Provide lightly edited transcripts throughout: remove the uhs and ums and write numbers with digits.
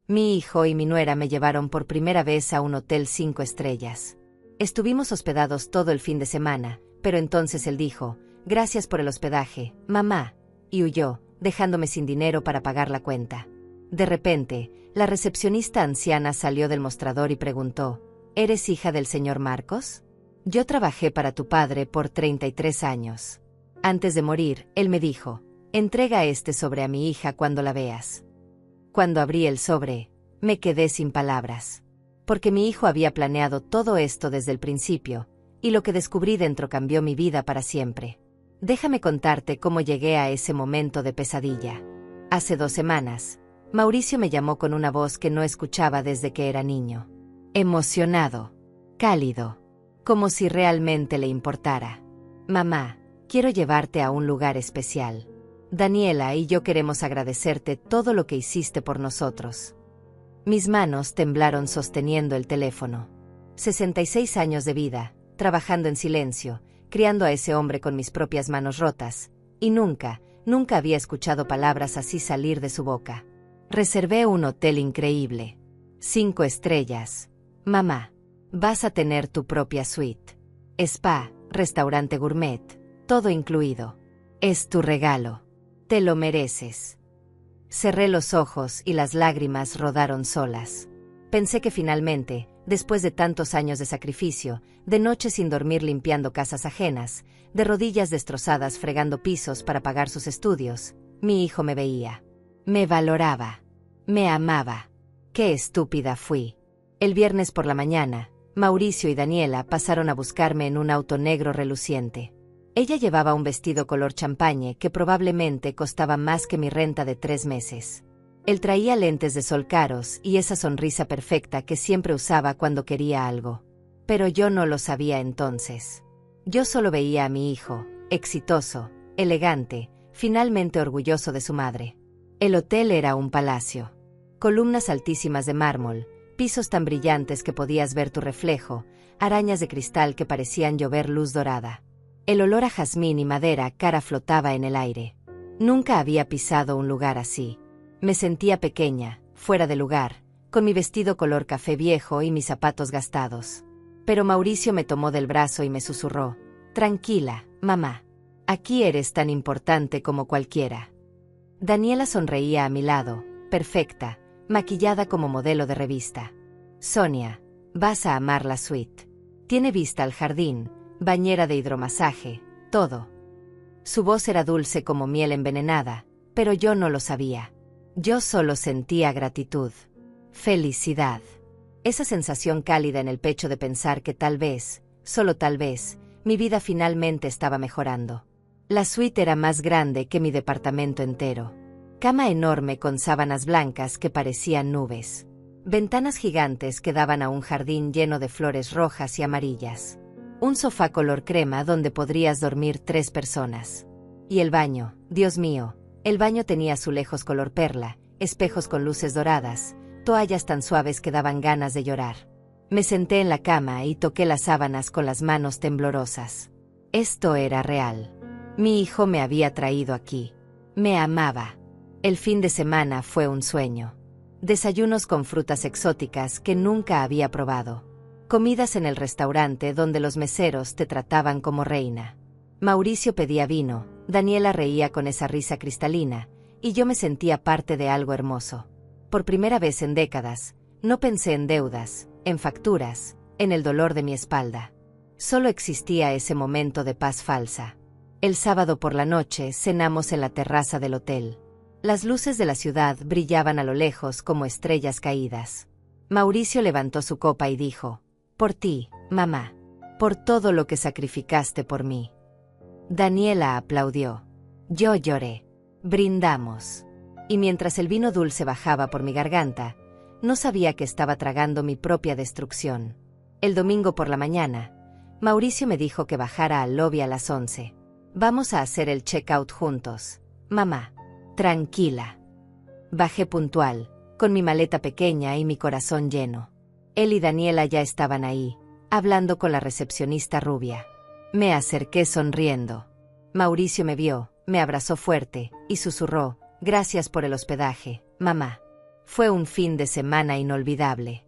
Mi hijo y mi nuera me llevaron por primera vez a un hotel 5 estrellas. Estuvimos hospedados todo el fin de semana, pero entonces él dijo, «Gracias por el hospedaje, mamá», y huyó, dejándome sin dinero para pagar la cuenta. De repente, la recepcionista anciana salió del mostrador y preguntó, «¿Eres hija del señor Marcos? Yo trabajé para tu padre por 33 años. Antes de morir, él me dijo, entrega este sobre a mi hija cuando la veas». Cuando abrí el sobre, me quedé sin palabras. Porque mi hijo había planeado todo esto desde el principio, y lo que descubrí dentro cambió mi vida para siempre. Déjame contarte cómo llegué a ese momento de pesadilla. Hace 2 semanas, Mauricio me llamó con una voz que no escuchaba desde que era niño. Emocionado, cálido, como si realmente le importara. «Mamá, quiero llevarte a un lugar especial. Daniela y yo queremos agradecerte todo lo que hiciste por nosotros». Mis manos temblaron sosteniendo el teléfono. 66 años de vida, trabajando en silencio, criando a ese hombre con mis propias manos rotas, y nunca había escuchado palabras así salir de su boca. Reservé un hotel increíble. 5 estrellas. Mamá, vas a tener tu propia suite. Spa, restaurante gourmet, todo incluido. Es tu regalo. Te lo mereces. Cerré los ojos y las lágrimas rodaron solas. Pensé que finalmente, después de tantos años de sacrificio, de noches sin dormir limpiando casas ajenas, de rodillas destrozadas fregando pisos para pagar sus estudios, mi hijo me veía. Me valoraba. Me amaba. Qué estúpida fui. El viernes por la mañana, Mauricio y Daniela pasaron a buscarme en un auto negro reluciente. Ella llevaba un vestido color champañe que probablemente costaba más que mi renta de 3 meses. Él traía lentes de sol caros y esa sonrisa perfecta que siempre usaba cuando quería algo. Pero yo no lo sabía entonces. Yo solo veía a mi hijo, exitoso, elegante, finalmente orgulloso de su madre. El hotel era un palacio. Columnas altísimas de mármol, pisos tan brillantes que podías ver tu reflejo, arañas de cristal que parecían llover luz dorada. El olor a jazmín y madera cara flotaba en el aire. Nunca había pisado un lugar así. Me sentía pequeña, fuera de lugar, con mi vestido color café viejo y mis zapatos gastados. Pero Mauricio me tomó del brazo y me susurró, «Tranquila, mamá. Aquí eres tan importante como cualquiera». Daniela sonreía a mi lado, perfecta, maquillada como modelo de revista. «Sonia, vas a amar la suite. Tiene vista al jardín, bañera de hidromasaje, todo». Su voz era dulce como miel envenenada, pero yo no lo sabía. Yo solo sentía gratitud. Felicidad. Esa sensación cálida en el pecho de pensar que tal vez, solo tal vez, mi vida finalmente estaba mejorando. La suite era más grande que mi departamento entero. Cama enorme con sábanas blancas que parecían nubes. Ventanas gigantes que daban a un jardín lleno de flores rojas y amarillas. Un sofá color crema donde podrías dormir 3 personas. Y el baño, Dios mío, el baño tenía azulejos color perla, espejos con luces doradas, toallas tan suaves que daban ganas de llorar. Me senté en la cama y toqué las sábanas con las manos temblorosas. Esto era real. Mi hijo me había traído aquí. Me amaba. El fin de semana fue un sueño. Desayunos con frutas exóticas que nunca había probado. Comidas en el restaurante donde los meseros te trataban como reina. Mauricio pedía vino, Daniela reía con esa risa cristalina, y yo me sentía parte de algo hermoso. Por primera vez en décadas, no pensé en deudas, en facturas, en el dolor de mi espalda. Solo existía ese momento de paz falsa. El sábado por la noche cenamos en la terraza del hotel. Las luces de la ciudad brillaban a lo lejos como estrellas caídas. Mauricio levantó su copa y dijo, «Por ti, mamá. Por todo lo que sacrificaste por mí». Daniela aplaudió. Yo lloré. Brindamos. Y mientras el vino dulce bajaba por mi garganta, no sabía que estaba tragando mi propia destrucción. El domingo por la mañana, Mauricio me dijo que bajara al lobby a las 11. «Vamos a hacer el check-out juntos, mamá». Tranquila. Bajé puntual, con mi maleta pequeña y mi corazón lleno. Él y Daniela ya estaban ahí, hablando con la recepcionista rubia. Me acerqué sonriendo. Mauricio me vio, me abrazó fuerte, y susurró, «Gracias por el hospedaje, mamá». Fue un fin de semana inolvidable.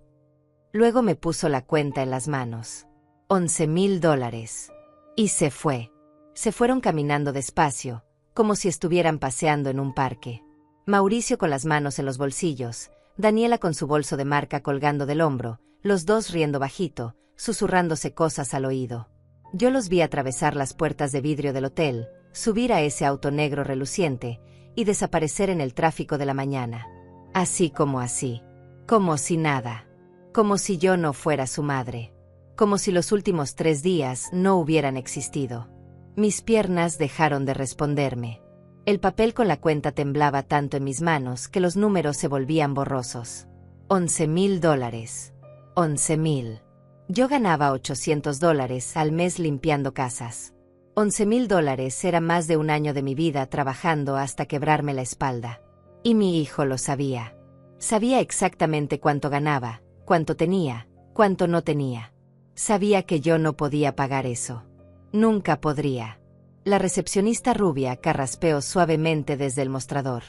Luego me puso la cuenta en las manos. $11,000. Y se fue. Se fueron caminando despacio, como si estuvieran paseando en un parque. Mauricio con las manos en los bolsillos, Daniela con su bolso de marca colgando del hombro, los dos riendo bajito, susurrándose cosas al oído. Yo los vi atravesar las puertas de vidrio del hotel, subir a ese auto negro reluciente y desaparecer en el tráfico de la mañana. Así, como si nada, como si yo no fuera su madre, como si los últimos 3 días no hubieran existido. Mis piernas dejaron de responderme. El papel con la cuenta temblaba tanto en mis manos que los números se volvían borrosos. $11,000. 11,000. Yo ganaba $800 al mes limpiando casas. $11,000 era más de un año de mi vida trabajando hasta quebrarme la espalda. Y mi hijo lo sabía. Sabía exactamente cuánto ganaba, cuánto tenía, cuánto no tenía. Sabía que yo no podía pagar eso. Nunca podría. La recepcionista rubia carraspeó suavemente desde el mostrador.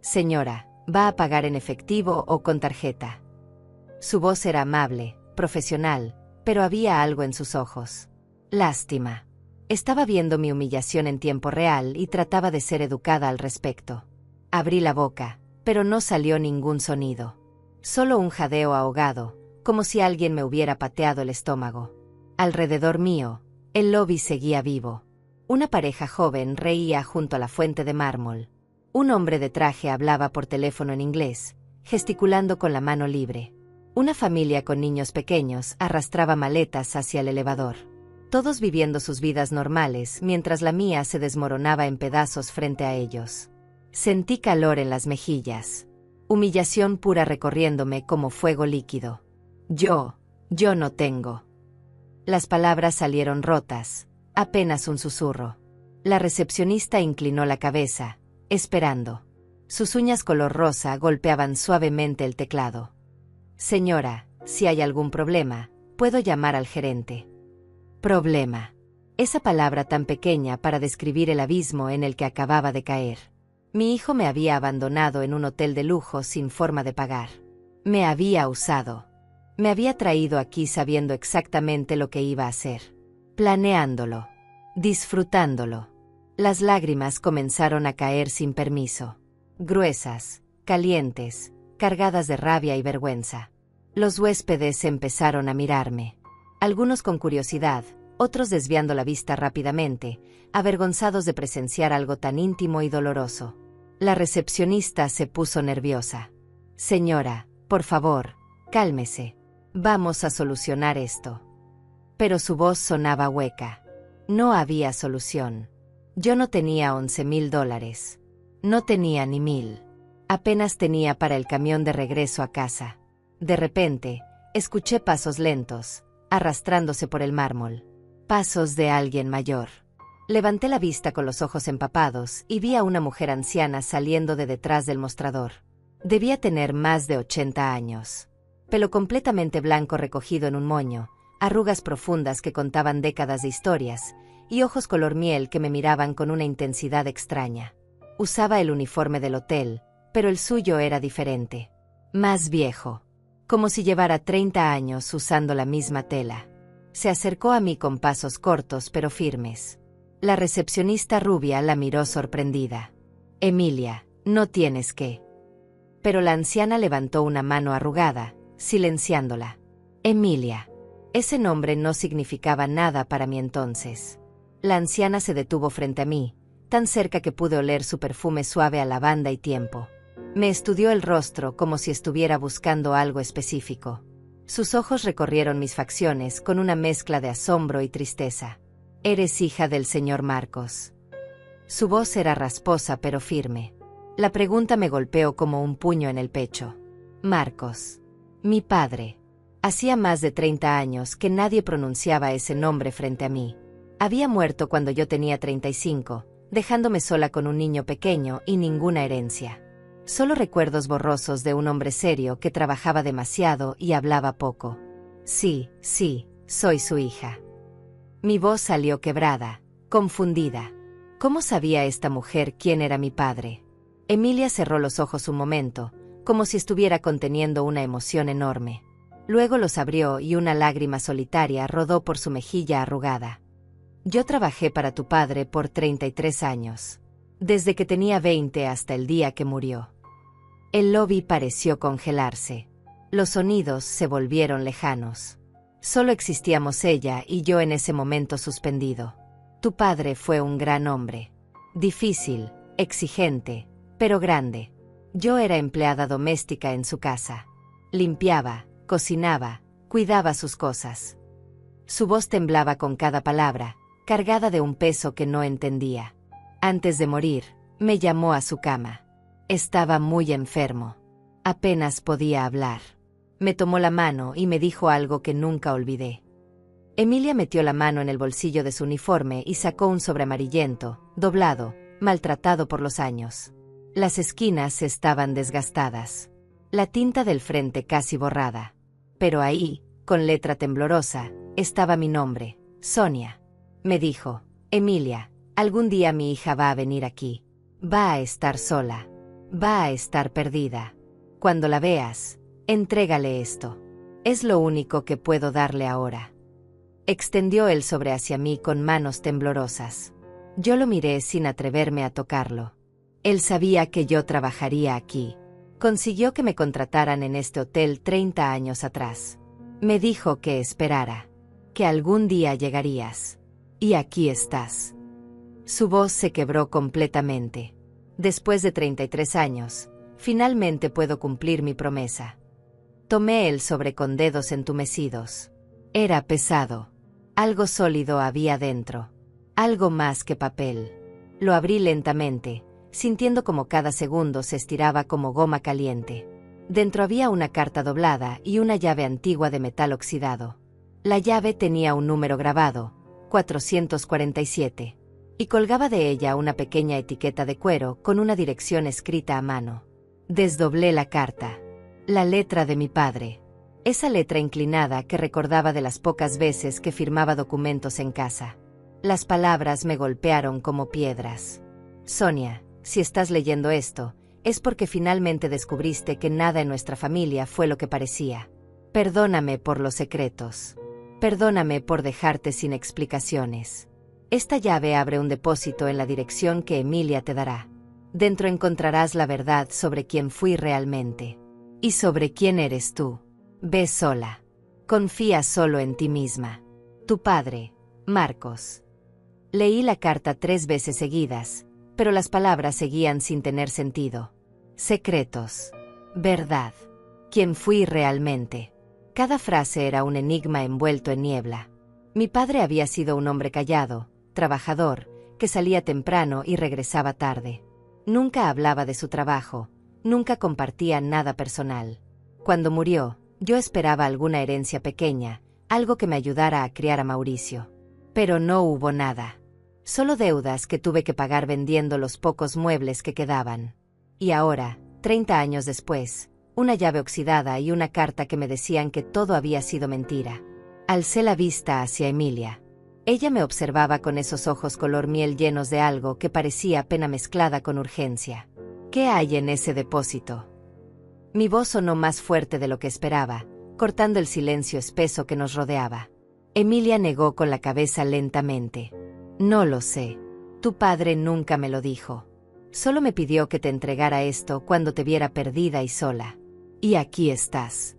Señora, ¿va a pagar en efectivo o con tarjeta? Su voz era amable, profesional, pero había algo en sus ojos. Lástima. Estaba viendo mi humillación en tiempo real y trataba de ser educada al respecto. Abrí la boca, pero no salió ningún sonido. Solo un jadeo ahogado, como si alguien me hubiera pateado el estómago. Alrededor mío, el lobby seguía vivo. Una pareja joven reía junto a la fuente de mármol. Un hombre de traje hablaba por teléfono en inglés, gesticulando con la mano libre. Una familia con niños pequeños arrastraba maletas hacia el elevador. Todos viviendo sus vidas normales mientras la mía se desmoronaba en pedazos frente a ellos. Sentí calor en las mejillas. Humillación pura recorriéndome como fuego líquido. Yo no tengo. Las palabras salieron rotas, apenas un susurro. La recepcionista inclinó la cabeza, esperando. Sus uñas color rosa golpeaban suavemente el teclado. Señora, si hay algún problema, puedo llamar al gerente. Problema. Esa palabra tan pequeña para describir el abismo en el que acababa de caer. Mi hijo me había abandonado en un hotel de lujo sin forma de pagar. Me había usado. Me había traído aquí sabiendo exactamente lo que iba a hacer. Planeándolo. Disfrutándolo. Las lágrimas comenzaron a caer sin permiso. Gruesas, calientes, cargadas de rabia y vergüenza. Los huéspedes empezaron a mirarme. Algunos con curiosidad, otros desviando la vista rápidamente, avergonzados de presenciar algo tan íntimo y doloroso. La recepcionista se puso nerviosa. Señora, por favor, cálmese. Vamos a solucionar esto. Pero su voz sonaba hueca. No había solución. Yo no tenía $11,000. No tenía ni 1,000. Apenas tenía para el camión de regreso a casa. De repente, escuché pasos lentos, arrastrándose por el mármol. Pasos de alguien mayor. Levanté la vista con los ojos empapados y vi a una mujer anciana saliendo de detrás del mostrador. Debía tener más de 80 años. Pelo completamente blanco recogido en un moño, arrugas profundas que contaban décadas de historias, y ojos color miel que me miraban con una intensidad extraña. Usaba el uniforme del hotel, pero el suyo era diferente. Más viejo. Como si llevara 30 años usando la misma tela. Se acercó a mí con pasos cortos pero firmes. La recepcionista rubia la miró sorprendida. Emilia, no tienes que. Pero la anciana levantó una mano arrugada, silenciándola. Emilia. Ese nombre no significaba nada para mí entonces. La anciana se detuvo frente a mí, tan cerca que pude oler su perfume suave a lavanda y tiempo. Me estudió el rostro como si estuviera buscando algo específico. Sus ojos recorrieron mis facciones con una mezcla de asombro y tristeza. Eres hija del señor Marcos. Su voz era rasposa pero firme. La pregunta me golpeó como un puño en el pecho. Marcos. Mi padre. Hacía más de 30 años que nadie pronunciaba ese nombre frente a mí. Había muerto cuando yo tenía 35, dejándome sola con un niño pequeño y ninguna herencia. Solo recuerdos borrosos de un hombre serio que trabajaba demasiado y hablaba poco. Sí, soy su hija. Mi voz salió quebrada, confundida. ¿Cómo sabía esta mujer quién era mi padre? Emilia cerró los ojos un momento, como si estuviera conteniendo una emoción enorme. Luego los abrió y una lágrima solitaria rodó por su mejilla arrugada. Yo trabajé para tu padre por 33 años. Desde que tenía 20 hasta el día que murió. El lobby pareció congelarse. Los sonidos se volvieron lejanos. Solo existíamos ella y yo en ese momento suspendido. Tu padre fue un gran hombre. Difícil, exigente, pero grande. Yo era empleada doméstica en su casa. Limpiaba, cocinaba, cuidaba sus cosas. Su voz temblaba con cada palabra, cargada de un peso que no entendía. Antes de morir, me llamó a su cama. Estaba muy enfermo. Apenas podía hablar. Me tomó la mano y me dijo algo que nunca olvidé. Emilia metió la mano en el bolsillo de su uniforme y sacó un sobre amarillento, doblado, maltratado por los años. Las esquinas estaban desgastadas. La tinta del frente casi borrada. Pero ahí, con letra temblorosa, estaba mi nombre, Sonia. Me dijo, Emilia, algún día mi hija va a venir aquí. Va a estar sola. Va a estar perdida. Cuando la veas, entrégale esto. Es lo único que puedo darle ahora. Extendió el sobre hacia mí con manos temblorosas. Yo lo miré sin atreverme a tocarlo. Él sabía que yo trabajaría aquí. Consiguió que me contrataran en este hotel 30 años atrás. Me dijo que esperara. Que algún día llegarías. Y aquí estás. Su voz se quebró completamente. Después de 33 años, finalmente puedo cumplir mi promesa. Tomé el sobre con dedos entumecidos. Era pesado. Algo sólido había dentro. Algo más que papel. Lo abrí lentamente, sintiendo como cada segundo se estiraba como goma caliente. Dentro había una carta doblada y una llave antigua de metal oxidado. La llave tenía un número grabado, 447. Y colgaba de ella una pequeña etiqueta de cuero con una dirección escrita a mano. Desdoblé la carta. La letra de mi padre. Esa letra inclinada que recordaba de las pocas veces que firmaba documentos en casa. Las palabras me golpearon como piedras. Sonia, si estás leyendo esto, es porque finalmente descubriste que nada en nuestra familia fue lo que parecía. Perdóname por los secretos. Perdóname por dejarte sin explicaciones. Esta llave abre un depósito en la dirección que Emilia te dará. Dentro encontrarás la verdad sobre quién fui realmente. Y sobre quién eres tú. Ve sola. Confía solo en ti misma. Tu padre, Marcos. Leí la carta 3 veces seguidas, pero las palabras seguían sin tener sentido. Secretos. Verdad. ¿Quién fui realmente? Cada frase era un enigma envuelto en niebla. Mi padre había sido un hombre callado, trabajador, que salía temprano y regresaba tarde. Nunca hablaba de su trabajo, nunca compartía nada personal. Cuando murió, yo esperaba alguna herencia pequeña, algo que me ayudara a criar a Mauricio. Pero no hubo nada. Solo deudas que tuve que pagar vendiendo los pocos muebles que quedaban. Y ahora, 30 años después, una llave oxidada y una carta que me decían que todo había sido mentira. Alcé la vista hacia Emilia. Ella me observaba con esos ojos color miel llenos de algo que parecía pena mezclada con urgencia. ¿Qué hay en ese depósito? Mi voz sonó más fuerte de lo que esperaba, cortando el silencio espeso que nos rodeaba. Emilia negó con la cabeza lentamente. No lo sé. Tu padre nunca me lo dijo. Solo me pidió que te entregara esto cuando te viera perdida y sola. Y aquí estás.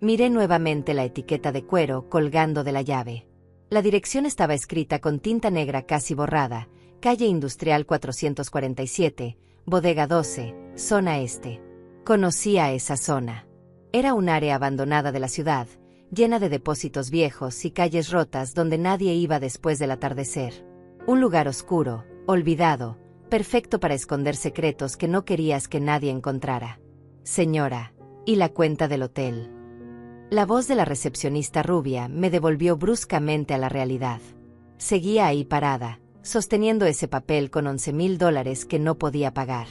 Miré nuevamente la etiqueta de cuero colgando de la llave. La dirección estaba escrita con tinta negra casi borrada, calle Industrial 447, bodega 12, zona este. Conocía esa zona. Era un área abandonada de la ciudad, llena de depósitos viejos y calles rotas donde nadie iba después del atardecer. Un lugar oscuro, olvidado, perfecto para esconder secretos que no querías que nadie encontrara. Señora, ¿y la cuenta del hotel? La voz de la recepcionista rubia me devolvió bruscamente a la realidad. Seguía ahí parada, sosteniendo ese papel con $11,000 que no podía pagar.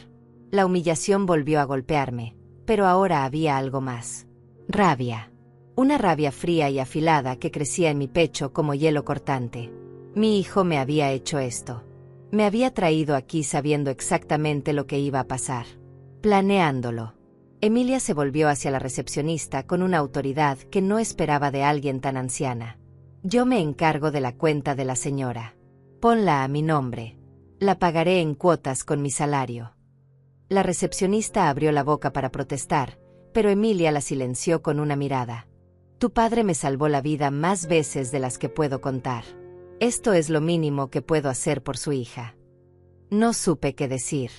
La humillación volvió a golpearme, pero ahora había algo más. Rabia. Una rabia fría y afilada que crecía en mi pecho como hielo cortante. Mi hijo me había hecho esto. Me había traído aquí sabiendo exactamente lo que iba a pasar. Planeándolo. Emilia se volvió hacia la recepcionista con una autoridad que no esperaba de alguien tan anciana. Yo me encargo de la cuenta de la señora. Ponla a mi nombre. La pagaré en cuotas con mi salario. La recepcionista abrió la boca para protestar, pero Emilia la silenció con una mirada. Tu padre me salvó la vida más veces de las que puedo contar. Esto es lo mínimo que puedo hacer por su hija. No supe qué decir.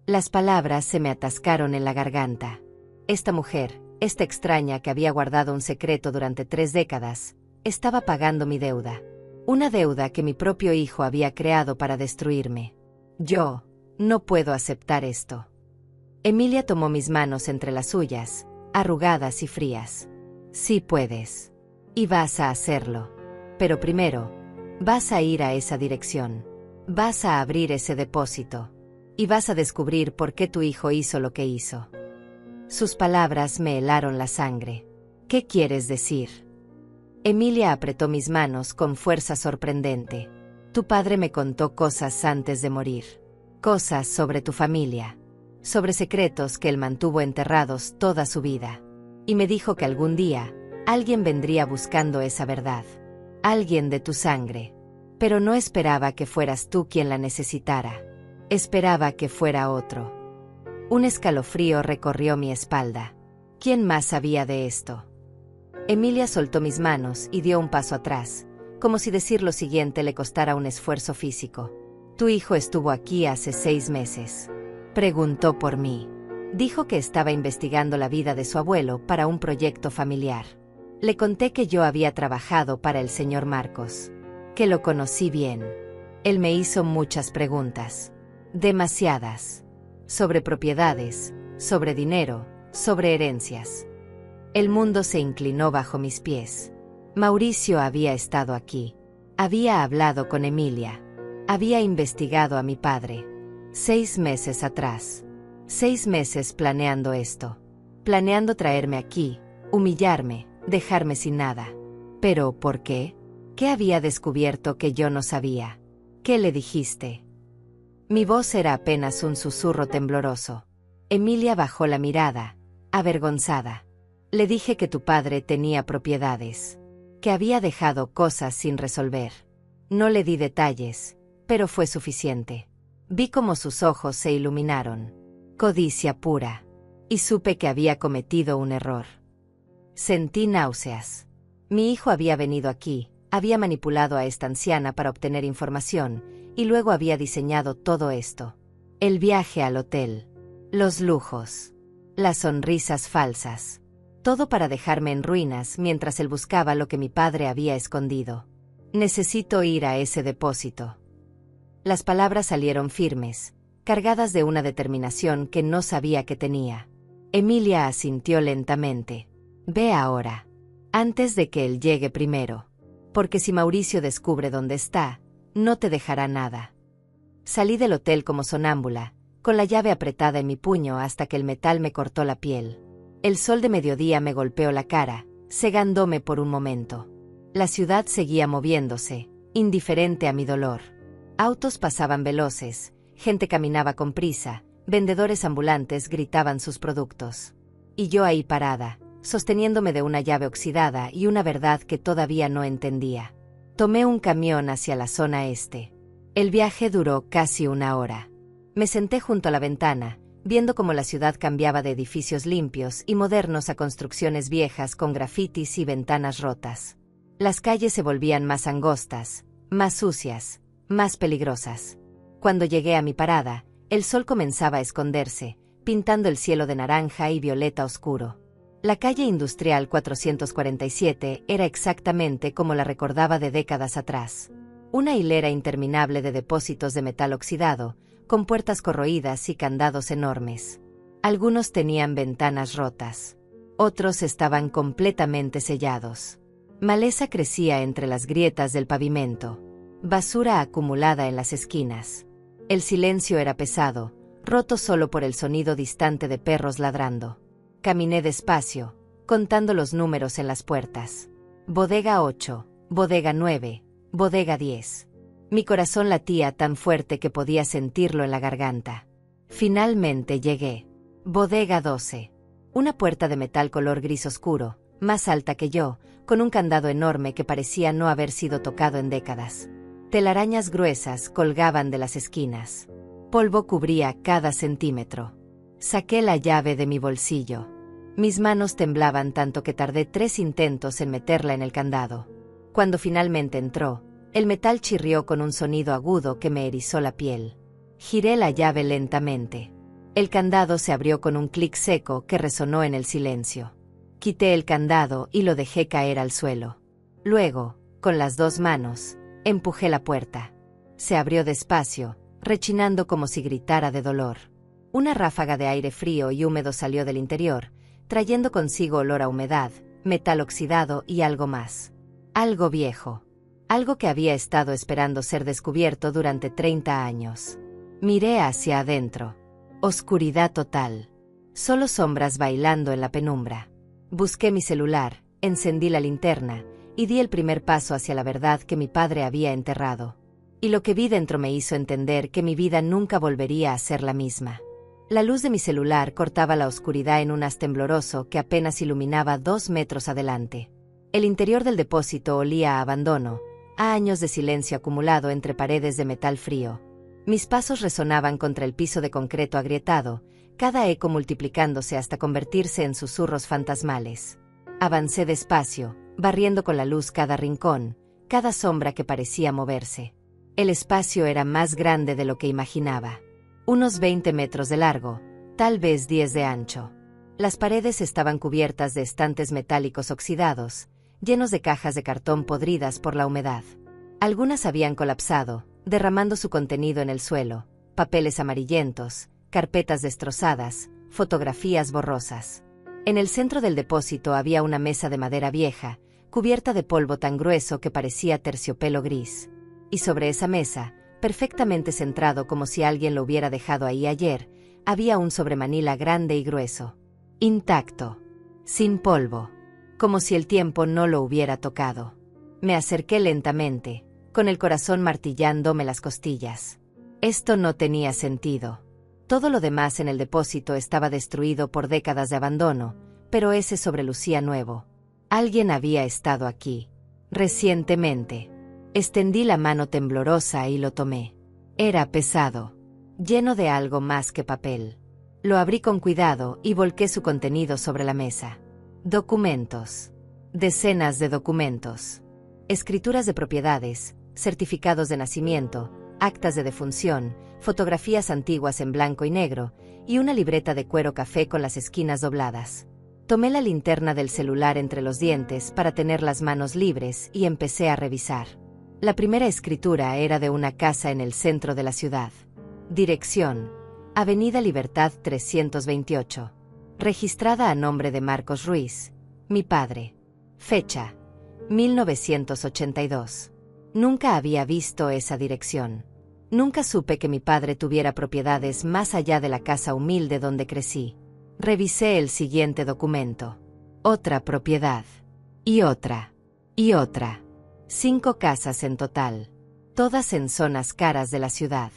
Las palabras se me atascaron en la garganta. Esta mujer, esta extraña que había guardado un secreto durante 3 décadas, estaba pagando mi deuda. Una deuda que mi propio hijo había creado para destruirme. Yo no puedo aceptar esto. Emilia tomó mis manos entre las suyas, arrugadas y frías. Sí puedes. Y vas a hacerlo. Pero primero, vas a ir a esa dirección. Vas a abrir ese depósito. Y vas a descubrir por qué tu hijo hizo lo que hizo. Sus palabras me helaron la sangre. ¿Qué quieres decir? Emilia apretó mis manos con fuerza sorprendente. Tu padre me contó cosas antes de morir. Cosas sobre tu familia. Sobre secretos que él mantuvo enterrados toda su vida. Y me dijo que algún día, alguien vendría buscando esa verdad. Alguien de tu sangre. Pero no esperaba que fueras tú quien la necesitara. Esperaba que fuera otro. Un escalofrío recorrió mi espalda. ¿Quién más sabía de esto? Emilia soltó mis manos y dio un paso atrás, como si decir lo siguiente le costara un esfuerzo físico. Tu hijo estuvo aquí hace 6 meses. Preguntó por mí. Dijo que estaba investigando la vida de su abuelo para un proyecto familiar. Le conté que yo había trabajado para el señor Marcos. Que lo conocí bien. Él me hizo muchas preguntas. Demasiadas. Sobre propiedades, sobre dinero, sobre herencias. El mundo se inclinó bajo mis pies. Mauricio había estado aquí. Había hablado con Emilia. Había investigado a mi padre. 6 meses atrás. 6 meses planeando esto. Planeando traerme aquí, humillarme, dejarme sin nada. ¿Pero por qué? ¿Qué había descubierto que yo no sabía? ¿Qué le dijiste? Mi voz era apenas un susurro tembloroso. Emilia bajó la mirada, avergonzada. Le dije que tu padre tenía propiedades, que había dejado cosas sin resolver. No le di detalles, pero fue suficiente. Vi cómo sus ojos se iluminaron. Codicia pura. Y supe que había cometido un error. Sentí náuseas. Mi hijo había venido aquí, había manipulado a esta anciana para obtener información, y luego había diseñado todo esto. El viaje al hotel. Los lujos. Las sonrisas falsas. Todo para dejarme en ruinas mientras él buscaba lo que mi padre había escondido. Necesito ir a ese depósito. Las palabras salieron firmes, cargadas de una determinación que no sabía que tenía. Emilia asintió lentamente. Ve ahora. Antes de que él llegue primero. Porque si Mauricio descubre dónde está, no te dejará nada. Salí del hotel como sonámbula, con la llave apretada en mi puño hasta que el metal me cortó la piel. El sol de mediodía me golpeó la cara, cegándome por un momento. La ciudad seguía moviéndose, indiferente a mi dolor. Autos pasaban veloces, gente caminaba con prisa, vendedores ambulantes gritaban sus productos. Y yo ahí parada, sosteniéndome de una llave oxidada y una verdad que todavía no entendía. Tomé un camión hacia la zona este. El viaje duró casi 1 hora. Me senté junto a la ventana, viendo cómo la ciudad cambiaba de edificios limpios y modernos a construcciones viejas con grafitis y ventanas rotas. Las calles se volvían más angostas, más sucias, más peligrosas. Cuando llegué a mi parada, el sol comenzaba a esconderse, pintando el cielo de naranja y violeta oscuro. La calle industrial 447 era exactamente como la recordaba de décadas atrás. Una hilera interminable de depósitos de metal oxidado, con puertas corroídas y candados enormes. Algunos tenían ventanas rotas. Otros estaban completamente sellados. Maleza crecía entre las grietas del pavimento. Basura acumulada en las esquinas. El silencio era pesado, roto solo por el sonido distante de perros ladrando. Caminé despacio, contando los números en las puertas. Bodega 8, bodega 9, bodega 10. Mi corazón latía tan fuerte que podía sentirlo en la garganta. Finalmente llegué. Bodega 12. Una puerta de metal color gris oscuro, más alta que yo, con un candado enorme que parecía no haber sido tocado en décadas. Telarañas gruesas colgaban de las esquinas. Polvo cubría cada centímetro. Saqué la llave de mi bolsillo. Mis manos temblaban tanto que tardé 3 intentos en meterla en el candado. Cuando finalmente entró, el metal chirrió con un sonido agudo que me erizó la piel. Giré la llave lentamente. El candado se abrió con un clic seco que resonó en el silencio. Quité el candado y lo dejé caer al suelo. Luego, con las 2 manos, empujé la puerta. Se abrió despacio, rechinando como si gritara de dolor. Una ráfaga de aire frío y húmedo salió del interior, trayendo consigo olor a humedad, metal oxidado y algo más. Algo viejo. Algo que había estado esperando ser descubierto durante 30 años. Miré hacia adentro. Oscuridad total. Solo sombras bailando en la penumbra. Busqué mi celular, encendí la linterna, y di el primer paso hacia la verdad que mi padre había enterrado. Y lo que vi dentro me hizo entender que mi vida nunca volvería a ser la misma. La luz de mi celular cortaba la oscuridad en un haz tembloroso que apenas iluminaba 2 metros adelante. El interior del depósito olía a abandono, a años de silencio acumulado entre paredes de metal frío. Mis pasos resonaban contra el piso de concreto agrietado, cada eco multiplicándose hasta convertirse en susurros fantasmales. Avancé despacio, barriendo con la luz cada rincón, cada sombra que parecía moverse. El espacio era más grande de lo que imaginaba. Unos 20 metros de largo, tal vez 10 de ancho. Las paredes estaban cubiertas de estantes metálicos oxidados, llenos de cajas de cartón podridas por la humedad. Algunas habían colapsado, derramando su contenido en el suelo: papeles amarillentos, carpetas destrozadas, fotografías borrosas. En el centro del depósito había una mesa de madera vieja, cubierta de polvo tan grueso que parecía terciopelo gris. Y sobre esa mesa, perfectamente centrado como si alguien lo hubiera dejado ahí ayer, había un sobremanila grande y grueso. Intacto. Sin polvo. Como si el tiempo no lo hubiera tocado. Me acerqué lentamente, con el corazón martillándome las costillas. Esto no tenía sentido. Todo lo demás en el depósito estaba destruido por décadas de abandono, pero ese sobrelucía nuevo. Alguien había estado aquí. Recientemente. Extendí la mano temblorosa y lo tomé. Era pesado. Lleno de algo más que papel. Lo abrí con cuidado y volqué su contenido sobre la mesa. Documentos. Decenas de documentos. Escrituras de propiedades, certificados de nacimiento, actas de defunción, fotografías antiguas en blanco y negro, y una libreta de cuero café con las esquinas dobladas. Tomé la linterna del celular entre los dientes para tener las manos libres y empecé a revisar. La primera escritura era de una casa en el centro de la ciudad. Dirección: Avenida Libertad 328. Registrada a nombre de Marcos Ruiz, mi padre. Fecha: 1982. Nunca había visto esa dirección. Nunca supe que mi padre tuviera propiedades más allá de la casa humilde donde crecí. Revisé el siguiente documento. Otra propiedad. Y otra. Y otra. 5 casas en total. Todas en zonas caras de la ciudad.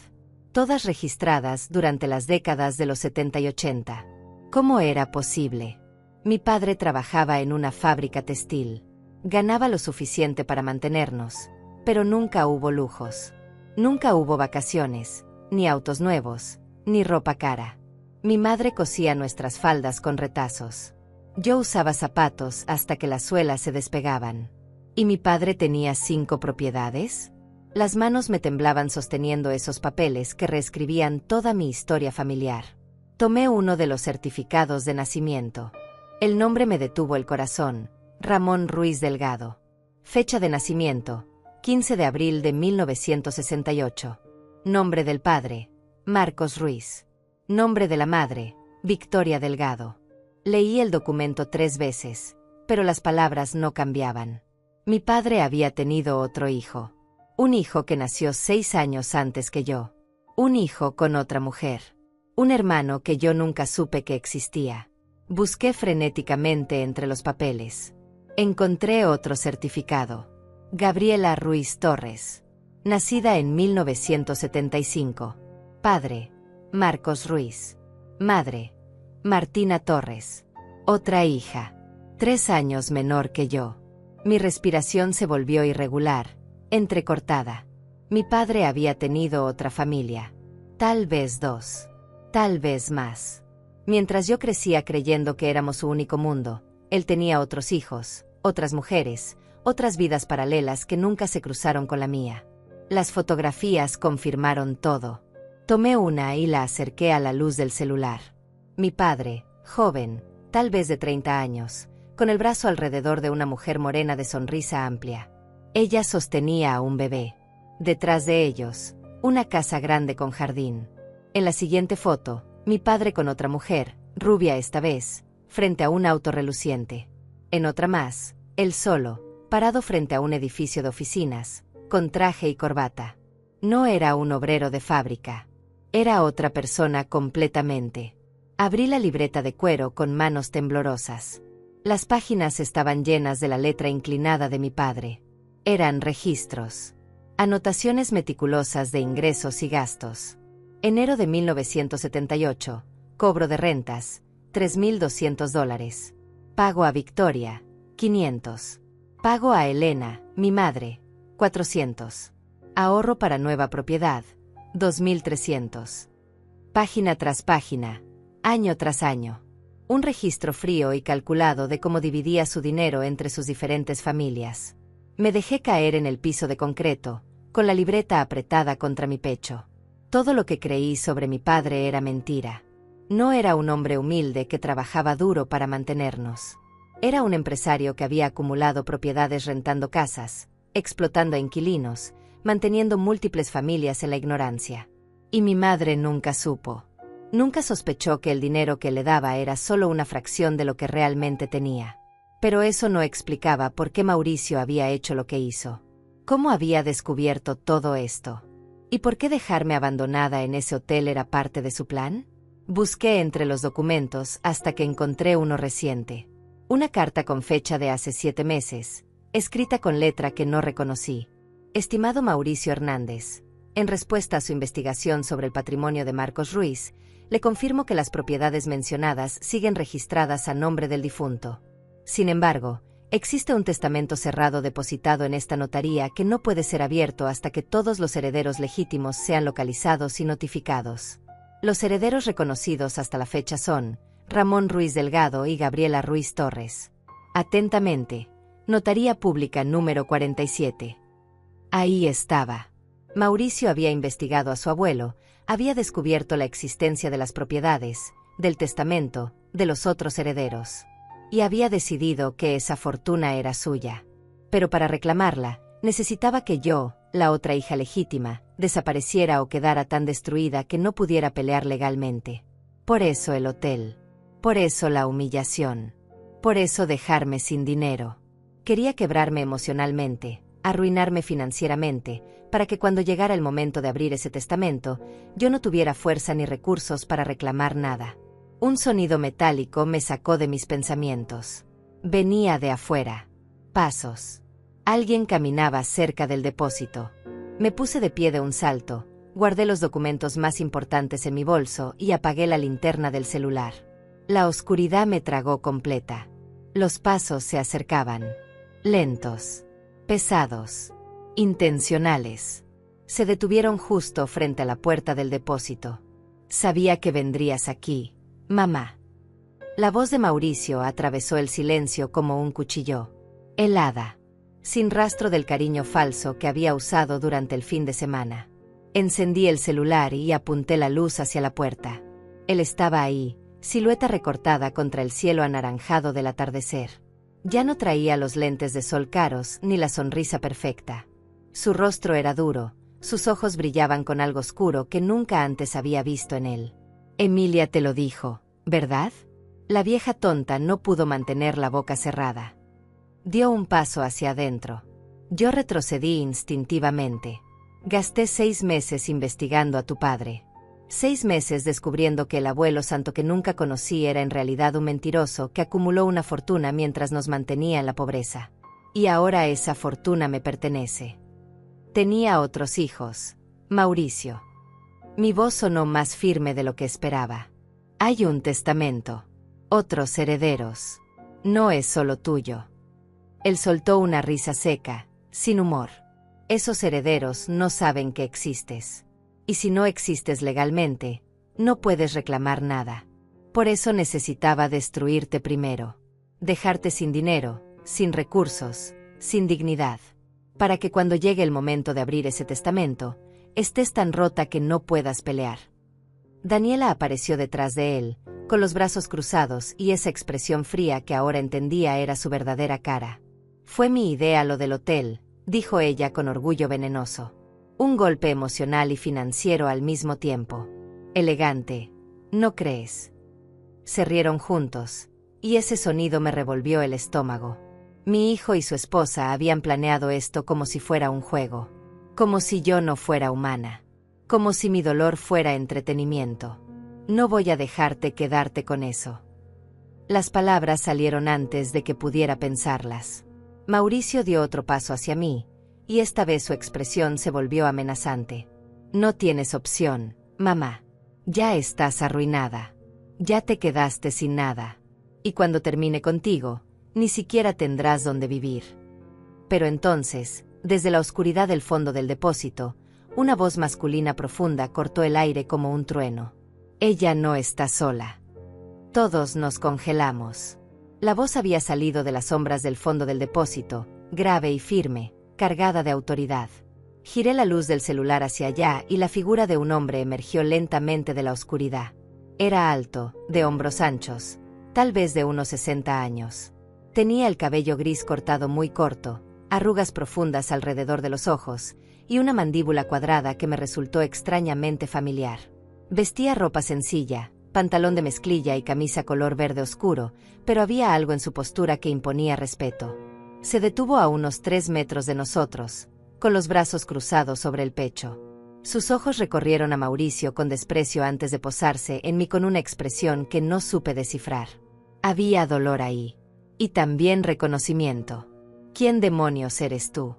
Todas registradas durante las décadas de los 70 y 80. ¿Cómo era posible? Mi padre trabajaba en una fábrica textil. Ganaba lo suficiente para mantenernos, pero nunca hubo lujos. Nunca hubo vacaciones, ni autos nuevos, ni ropa cara. Mi madre cosía nuestras faldas con retazos. Yo usaba zapatos hasta que las suelas se despegaban. ¿Y mi padre tenía 5 propiedades? Las manos me temblaban sosteniendo esos papeles que reescribían toda mi historia familiar. Tomé uno de los certificados de nacimiento. El nombre me detuvo el corazón: Ramón Ruiz Delgado. Fecha de nacimiento: 15 de abril de 1968. Nombre del padre: Marcos Ruiz. Nombre de la madre: Victoria Delgado. Leí el documento 3 veces, pero las palabras no cambiaban. Mi padre había tenido otro hijo. Un hijo que nació 6 años antes que yo. Un hijo con otra mujer. Un hermano que yo nunca supe que existía. Busqué frenéticamente entre los papeles. Encontré otro certificado. Gabriela Ruiz Torres. Nacida en 1975. Padre: Marcos Ruiz. Madre: Martina Torres. Otra hija. 3 años menor que yo. Mi respiración se volvió irregular, entrecortada. Mi padre había tenido otra familia. Tal vez 2. Tal vez más. Mientras yo crecía creyendo que éramos su único mundo, él tenía otros hijos, otras mujeres, otras vidas paralelas que nunca se cruzaron con la mía. Las fotografías confirmaron todo. Tomé una y la acerqué a la luz del celular. Mi padre, joven, tal vez de 30 años, con el brazo alrededor de una mujer morena de sonrisa amplia. Ella sostenía a un bebé. Detrás de ellos, una casa grande con jardín. En la siguiente foto, mi padre con otra mujer, rubia esta vez, frente a un auto reluciente. En otra más, él solo, parado frente a un edificio de oficinas, con traje y corbata. No era un obrero de fábrica. Era otra persona completamente. Abrí la libreta de cuero con manos temblorosas. Las páginas estaban llenas de la letra inclinada de mi padre. Eran registros. Anotaciones meticulosas de ingresos y gastos. Enero de 1978. Cobro de rentas, $3,200. Pago a Victoria, 500. Pago a Elena, mi madre, 400. Ahorro para nueva propiedad, 2,300. Página tras página, año tras año. Un registro frío y calculado de cómo dividía su dinero entre sus diferentes familias. Me dejé caer en el piso de concreto, con la libreta apretada contra mi pecho. Todo lo que creí sobre mi padre era mentira. No era un hombre humilde que trabajaba duro para mantenernos. Era un empresario que había acumulado propiedades rentando casas, explotando a inquilinos, manteniendo múltiples familias en la ignorancia. Y mi madre nunca supo. Nunca sospechó que el dinero que le daba era solo una fracción de lo que realmente tenía. Pero eso no explicaba por qué Mauricio había hecho lo que hizo. ¿Cómo había descubierto todo esto? ¿Y por qué dejarme abandonada en ese hotel era parte de su plan? Busqué entre los documentos hasta que encontré uno reciente. Una carta con fecha de hace 7 meses, escrita con letra que no reconocí. Estimado Mauricio Hernández, en respuesta a su investigación sobre el patrimonio de Marcos Ruiz, le confirmo que las propiedades mencionadas siguen registradas a nombre del difunto. Sin embargo, existe un testamento cerrado depositado en esta notaría que no puede ser abierto hasta que todos los herederos legítimos sean localizados y notificados. Los herederos reconocidos hasta la fecha son Ramón Ruiz Delgado y Gabriela Ruiz Torres. Atentamente, Notaría Pública número 47. Ahí estaba. Mauricio había investigado a su abuelo, había descubierto la existencia de las propiedades, del testamento, de los otros herederos. Y había decidido que esa fortuna era suya. Pero para reclamarla, necesitaba que yo, la otra hija legítima, desapareciera o quedara tan destruida que no pudiera pelear legalmente. Por eso el hotel. Por eso la humillación. Por eso dejarme sin dinero. Quería quebrarme emocionalmente, arruinarme financieramente, para que cuando llegara el momento de abrir ese testamento, yo no tuviera fuerza ni recursos para reclamar nada. Un sonido metálico me sacó de mis pensamientos. Venía de afuera. Pasos. Alguien caminaba cerca del depósito. Me puse de pie de un salto, guardé los documentos más importantes en mi bolso y apagué la linterna del celular. La oscuridad me tragó completa. Los pasos se acercaban. Lentos. Pesados. Intencionales. Se detuvieron justo frente a la puerta del depósito. Sabía que vendrías aquí, mamá. La voz de Mauricio atravesó el silencio como un cuchillo. Helada. Sin rastro del cariño falso que había usado durante el fin de semana. Encendí el celular y apunté la luz hacia la puerta. Él estaba ahí, silueta recortada contra el cielo anaranjado del atardecer. Ya no traía los lentes de sol caros ni la sonrisa perfecta. Su rostro era duro, sus ojos brillaban con algo oscuro que nunca antes había visto en él. Emilia te lo dijo, ¿verdad? La vieja tonta no pudo mantener la boca cerrada. Dio un paso hacia adentro. Yo retrocedí instintivamente. Gasté 6 meses investigando a tu padre. 6 meses descubriendo que el abuelo santo que nunca conocí era en realidad un mentiroso que acumuló una fortuna mientras nos mantenía en la pobreza. Y ahora esa fortuna me pertenece. Tenía otros hijos. Mauricio. Mi voz sonó más firme de lo que esperaba. Hay un testamento. Otros herederos. No es solo tuyo. Él soltó una risa seca, sin humor. Esos herederos no saben que existes. Y si no existes legalmente, no puedes reclamar nada. Por eso necesitaba destruirte primero. Dejarte sin dinero, sin recursos, sin dignidad. Para que cuando llegue el momento de abrir ese testamento, estés tan rota que no puedas pelear. Daniela apareció detrás de él, con los brazos cruzados y esa expresión fría que ahora entendía era su verdadera cara. Fue mi idea lo del hotel, dijo ella con orgullo venenoso. Un golpe emocional y financiero al mismo tiempo. Elegante, ¿no crees? Se rieron juntos, y ese sonido me revolvió el estómago. Mi hijo y su esposa habían planeado esto como si fuera un juego. Como si yo no fuera humana. Como si mi dolor fuera entretenimiento. No voy a dejarte quedarte con eso. Las palabras salieron antes de que pudiera pensarlas. Mauricio dio otro paso hacia mí, y esta vez su expresión se volvió amenazante. No tienes opción, mamá. Ya estás arruinada. Ya te quedaste sin nada. Y cuando termine contigo, ni siquiera tendrás dónde vivir. Pero entonces, desde la oscuridad del fondo del depósito, una voz masculina profunda cortó el aire como un trueno. Ella no está sola. Todos nos congelamos. La voz había salido de las sombras del fondo del depósito, grave y firme, cargada de autoridad. Giré la luz del celular hacia allá y la figura de un hombre emergió lentamente de la oscuridad. Era alto, de hombros anchos, tal vez de unos 60 años. Tenía el cabello gris cortado muy corto, arrugas profundas alrededor de los ojos, y una mandíbula cuadrada que me resultó extrañamente familiar. Vestía ropa sencilla, pantalón de mezclilla y camisa color verde oscuro, pero había algo en su postura que imponía respeto. Se detuvo a unos 3 metros de nosotros, con los brazos cruzados sobre el pecho. Sus ojos recorrieron a Mauricio con desprecio antes de posarse en mí con una expresión que no supe descifrar. Había dolor ahí. Y también reconocimiento. ¿Quién demonios eres tú?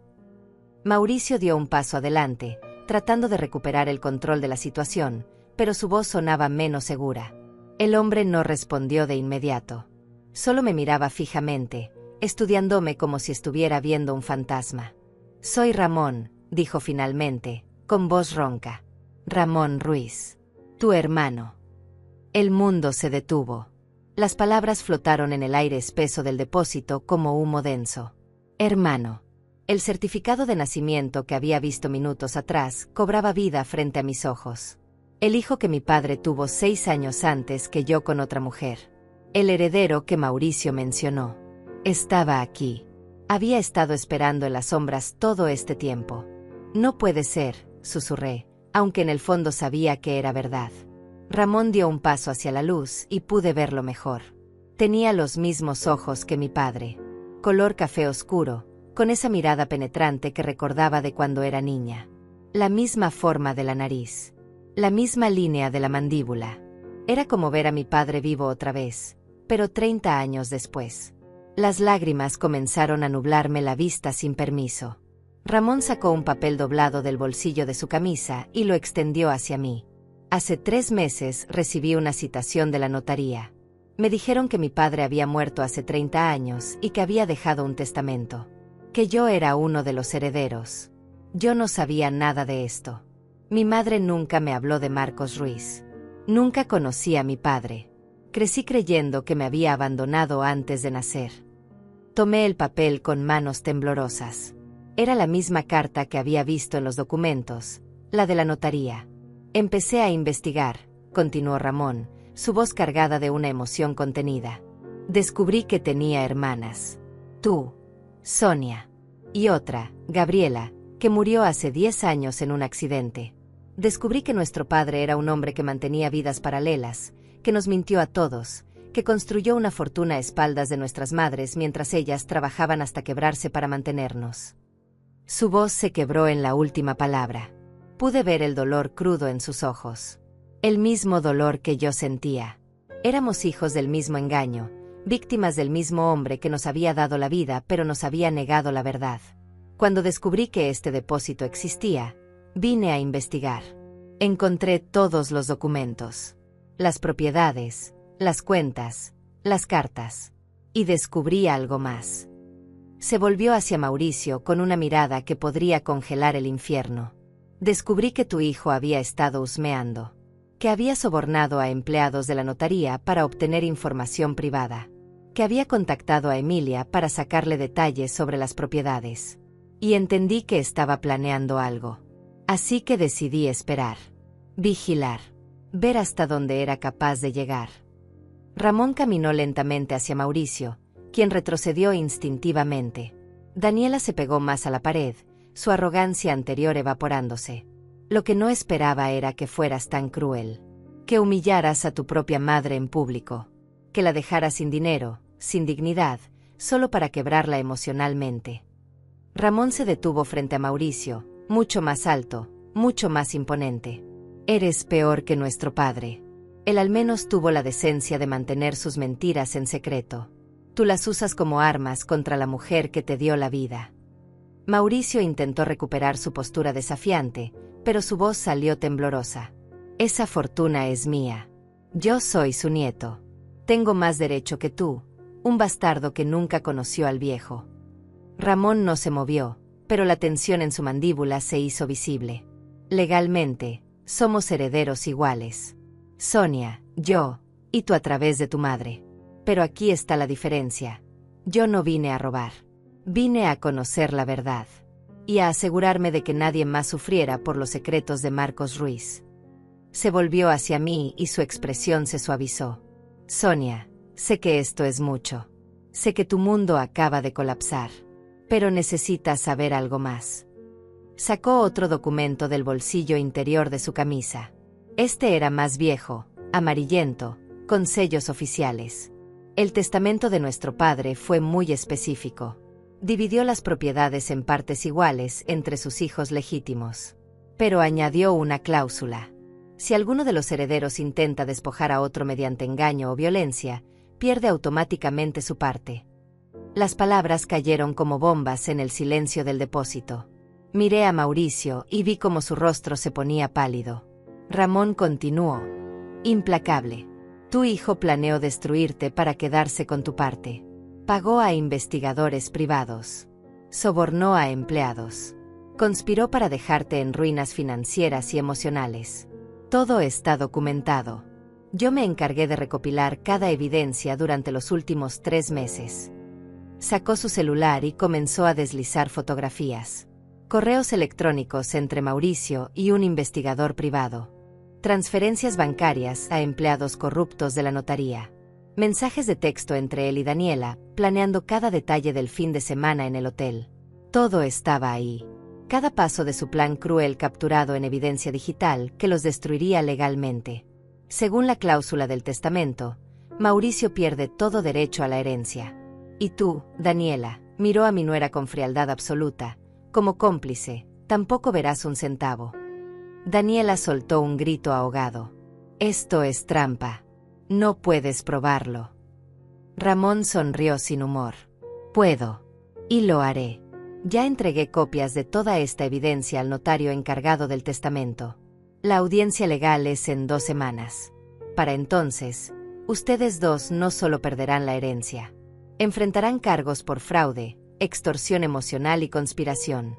Mauricio dio un paso adelante, tratando de recuperar el control de la situación, pero su voz sonaba menos segura. El hombre no respondió de inmediato. Solo me miraba fijamente, estudiándome como si estuviera viendo un fantasma. Soy Ramón, dijo finalmente, con voz ronca. Ramón Ruiz. Tu hermano. El mundo se detuvo. Las palabras flotaron en el aire espeso del depósito como humo denso. Hermano. El certificado de nacimiento que había visto minutos atrás cobraba vida frente a mis ojos. El hijo que mi padre tuvo 6 años antes que yo con otra mujer. El heredero que Mauricio mencionó. Estaba aquí. Había estado esperando en las sombras todo este tiempo. No puede ser, susurré, aunque en el fondo sabía que era verdad. Ramón dio un paso hacia la luz y pude verlo mejor. Tenía los mismos ojos que mi padre. Color café oscuro, con esa mirada penetrante que recordaba de cuando era niña. La misma forma de la nariz. La misma línea de la mandíbula. Era como ver a mi padre vivo otra vez, pero 30 años después. Las lágrimas comenzaron a nublarme la vista sin permiso. Ramón sacó un papel doblado del bolsillo de su camisa y lo extendió hacia mí. Hace 3 meses recibí una citación de la notaría. Me dijeron que mi padre había muerto hace 30 años y que había dejado un testamento. Que yo era uno de los herederos. Yo no sabía nada de esto. Mi madre nunca me habló de Marcos Ruiz. Nunca conocí a mi padre. Crecí creyendo que me había abandonado antes de nacer. Tomé el papel con manos temblorosas. Era la misma carta que había visto en los documentos, la de la notaría. Empecé a investigar, continuó Ramón, su voz cargada de una emoción contenida. Descubrí que tenía hermanas. Tú, Sonia, y otra, Gabriela, que murió hace 10 años en un accidente. Descubrí que nuestro padre era un hombre que mantenía vidas paralelas, que nos mintió a todos, que construyó una fortuna a espaldas de nuestras madres mientras ellas trabajaban hasta quebrarse para mantenernos. Su voz se quebró en la última palabra. Pude ver el dolor crudo en sus ojos. El mismo dolor que yo sentía. Éramos hijos del mismo engaño, víctimas del mismo hombre que nos había dado la vida pero nos había negado la verdad. Cuando descubrí que este depósito existía, vine a investigar. Encontré todos los documentos. Las propiedades, las cuentas, las cartas. Y descubrí algo más. Se volvió hacia Mauricio con una mirada que podría congelar el infierno. Descubrí que tu hijo había estado husmeando, que había sobornado a empleados de la notaría para obtener información privada, que había contactado a Emilia para sacarle detalles sobre las propiedades. Y entendí que estaba planeando algo. Así que decidí esperar, vigilar, ver hasta dónde era capaz de llegar. Ramón caminó lentamente hacia Mauricio, quien retrocedió instintivamente. Daniela se pegó más a la pared, su arrogancia anterior evaporándose. Lo que no esperaba era que fueras tan cruel, que humillaras a tu propia madre en público, que la dejaras sin dinero, sin dignidad, solo para quebrarla emocionalmente. Ramón se detuvo frente a Mauricio, mucho más alto, mucho más imponente. Eres peor que nuestro padre. Él al menos tuvo la decencia de mantener sus mentiras en secreto. Tú las usas como armas contra la mujer que te dio la vida. Mauricio intentó recuperar su postura desafiante, pero su voz salió temblorosa. Esa fortuna es mía. Yo soy su nieto. Tengo más derecho que tú, un bastardo que nunca conoció al viejo. Ramón no se movió, pero la tensión en su mandíbula se hizo visible. Legalmente, somos herederos iguales. Sonia, yo, y tú a través de tu madre. Pero aquí está la diferencia. Yo no vine a robar. Vine a conocer la verdad. Y a asegurarme de que nadie más sufriera por los secretos de Marcos Ruiz. Se volvió hacia mí y su expresión se suavizó. Sonia, sé que esto es mucho. Sé que tu mundo acaba de colapsar. Pero necesitas saber algo más. Sacó otro documento del bolsillo interior de su camisa. Este era más viejo, amarillento, con sellos oficiales. El testamento de nuestro padre fue muy específico. Dividió las propiedades en partes iguales entre sus hijos legítimos. Pero añadió una cláusula. Si alguno de los herederos intenta despojar a otro mediante engaño o violencia, pierde automáticamente su parte. Las palabras cayeron como bombas en el silencio del depósito. Miré a Mauricio y vi cómo su rostro se ponía pálido. Ramón continuó. Implacable. Tu hijo planeó destruirte para quedarse con tu parte. Pagó a investigadores privados. Sobornó a empleados. Conspiró para dejarte en ruinas financieras y emocionales. Todo está documentado. Yo me encargué de recopilar cada evidencia durante los últimos 3 meses. Sacó su celular y comenzó a deslizar fotografías. Correos electrónicos entre Mauricio y un investigador privado. Transferencias bancarias a empleados corruptos de la notaría. Mensajes de texto entre él y Daniela, planeando cada detalle del fin de semana en el hotel. Todo estaba ahí. Cada paso de su plan cruel capturado en evidencia digital que los destruiría legalmente. Según la cláusula del testamento, Mauricio pierde todo derecho a la herencia. Y tú, Daniela, miró a mi nuera con frialdad absoluta. Como cómplice, tampoco verás un centavo. Daniela soltó un grito ahogado. Esto es trampa. No puedes probarlo. Ramón sonrió sin humor. Puedo. Y lo haré. Ya entregué copias de toda esta evidencia al notario encargado del testamento. La audiencia legal es en 2 semanas. Para entonces, ustedes dos no solo perderán la herencia. Enfrentarán cargos por fraude, extorsión emocional y conspiración.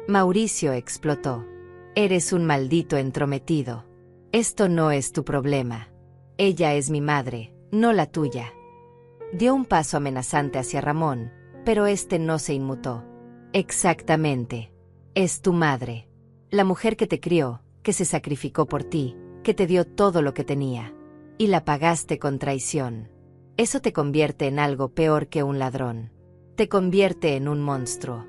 Mauricio explotó. Eres un maldito entrometido. Esto no es tu problema. Ella es mi madre, no la tuya. Dio un paso amenazante hacia Ramón, pero este no se inmutó. Exactamente. Es tu madre. La mujer que te crió, que se sacrificó por ti, que te dio todo lo que tenía. Y la pagaste con traición. Eso te convierte en algo peor que un ladrón. Te convierte en un monstruo.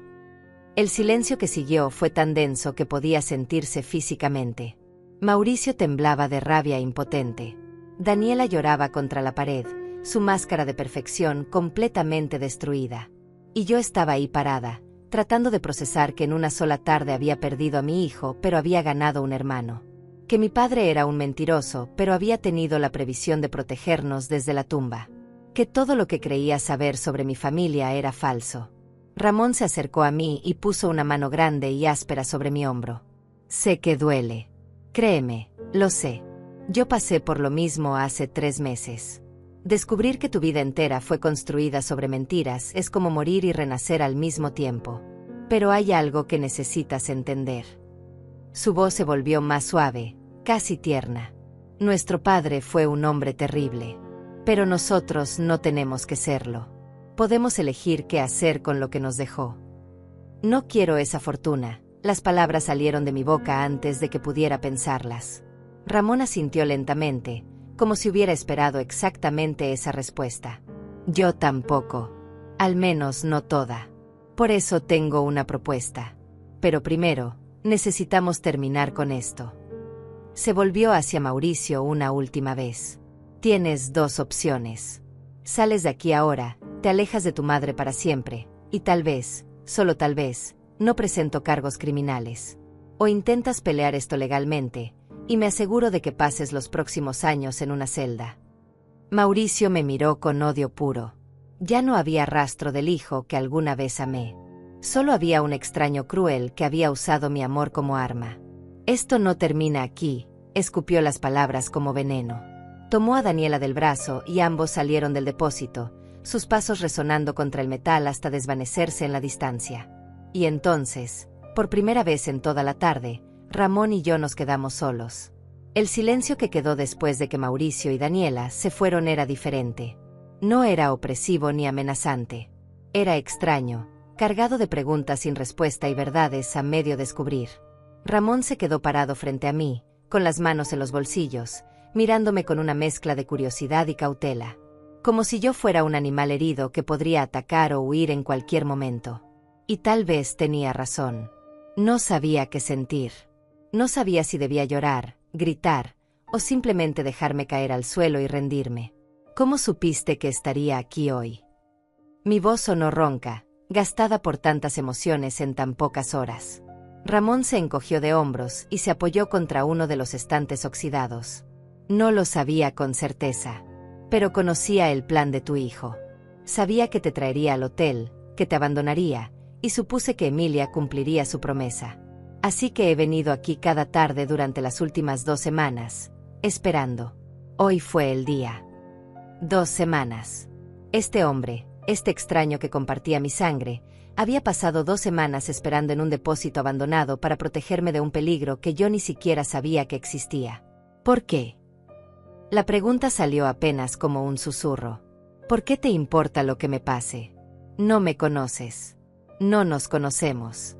El silencio que siguió fue tan denso que podía sentirse físicamente. Mauricio temblaba de rabia impotente. Daniela lloraba contra la pared, su máscara de perfección completamente destruida. Y yo estaba ahí parada, tratando de procesar que en una sola tarde había perdido a mi hijo, pero había ganado un hermano. Que mi padre era un mentiroso, pero había tenido la previsión de protegernos desde la tumba. Que todo lo que creía saber sobre mi familia era falso. Ramón se acercó a mí y puso una mano grande y áspera sobre mi hombro. Sé que duele. Créeme, lo sé. Yo pasé por lo mismo hace 3 meses. Descubrir que tu vida entera fue construida sobre mentiras es como morir y renacer al mismo tiempo. Pero hay algo que necesitas entender. Su voz se volvió más suave, casi tierna. Nuestro padre fue un hombre terrible. Pero nosotros no tenemos que serlo. Podemos elegir qué hacer con lo que nos dejó. No quiero esa fortuna. Las palabras salieron de mi boca antes de que pudiera pensarlas. Ramón asintió lentamente, como si hubiera esperado exactamente esa respuesta. Yo tampoco. Al menos no toda. Por eso tengo una propuesta. Pero primero, necesitamos terminar con esto. Se volvió hacia Mauricio una última vez. Tienes dos opciones. Sales de aquí ahora, te alejas de tu madre para siempre, y tal vez, solo tal vez, no presento cargos criminales. O intentas pelear esto legalmente, y me aseguro de que pases los próximos años en una celda. Mauricio me miró con odio puro. Ya no había rastro del hijo que alguna vez amé. Solo había un extraño cruel que había usado mi amor como arma. Esto no termina aquí, escupió las palabras como veneno. Tomó a Daniela del brazo y ambos salieron del depósito, sus pasos resonando contra el metal hasta desvanecerse en la distancia. Y entonces, por primera vez en toda la tarde, Ramón y yo nos quedamos solos. El silencio que quedó después de que Mauricio y Daniela se fueron era diferente. No era opresivo ni amenazante. Era extraño, cargado de preguntas sin respuesta y verdades a medio descubrir. Ramón se quedó parado frente a mí, con las manos en los bolsillos, mirándome con una mezcla de curiosidad y cautela. Como si yo fuera un animal herido que podría atacar o huir en cualquier momento. Y tal vez tenía razón. No sabía qué sentir. No sabía si debía llorar, gritar, o simplemente dejarme caer al suelo y rendirme. ¿Cómo supiste que estaría aquí hoy? Mi voz sonó ronca, gastada por tantas emociones en tan pocas horas. Ramón se encogió de hombros y se apoyó contra uno de los estantes oxidados. No lo sabía con certeza, pero conocía el plan de tu hijo. Sabía que te traería al hotel, que te abandonaría, y supuse que Emilia cumpliría su promesa. Así que he venido aquí cada tarde durante las últimas 2 semanas, esperando. Hoy fue el día. 2 semanas. Este hombre, este extraño que compartía mi sangre, había pasado 2 semanas esperando en un depósito abandonado para protegerme de un peligro que yo ni siquiera sabía que existía. ¿Por qué? La pregunta salió apenas como un susurro. ¿Por qué te importa lo que me pase? No me conoces. No nos conocemos.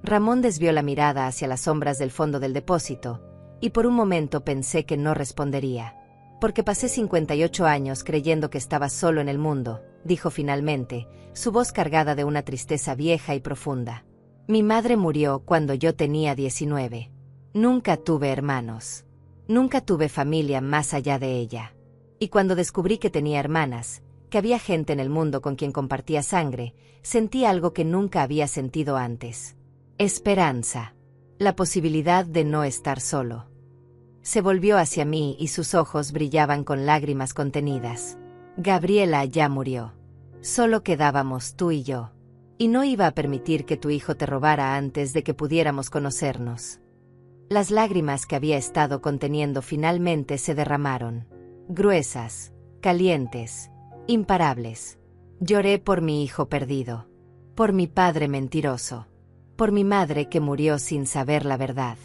Ramón desvió la mirada hacia las sombras del fondo del depósito, y por un momento pensé que no respondería. Porque pasé 58 años creyendo que estaba solo en el mundo, dijo finalmente, su voz cargada de una tristeza vieja y profunda. Mi madre murió cuando yo tenía 19. Nunca tuve hermanos. Nunca tuve familia más allá de ella. Y cuando descubrí que tenía hermanas, que había gente en el mundo con quien compartía sangre, sentí algo que nunca había sentido antes. Esperanza. La posibilidad de no estar solo. Se volvió hacia mí y sus ojos brillaban con lágrimas contenidas. Gabriela ya murió. Solo quedábamos tú y yo. Y no iba a permitir que tu hijo te robara antes de que pudiéramos conocernos. Las lágrimas que había estado conteniendo finalmente se derramaron. Gruesas, calientes, imparables. Lloré por mi hijo perdido. Por mi padre mentiroso. Por mi madre que murió sin saber la verdad.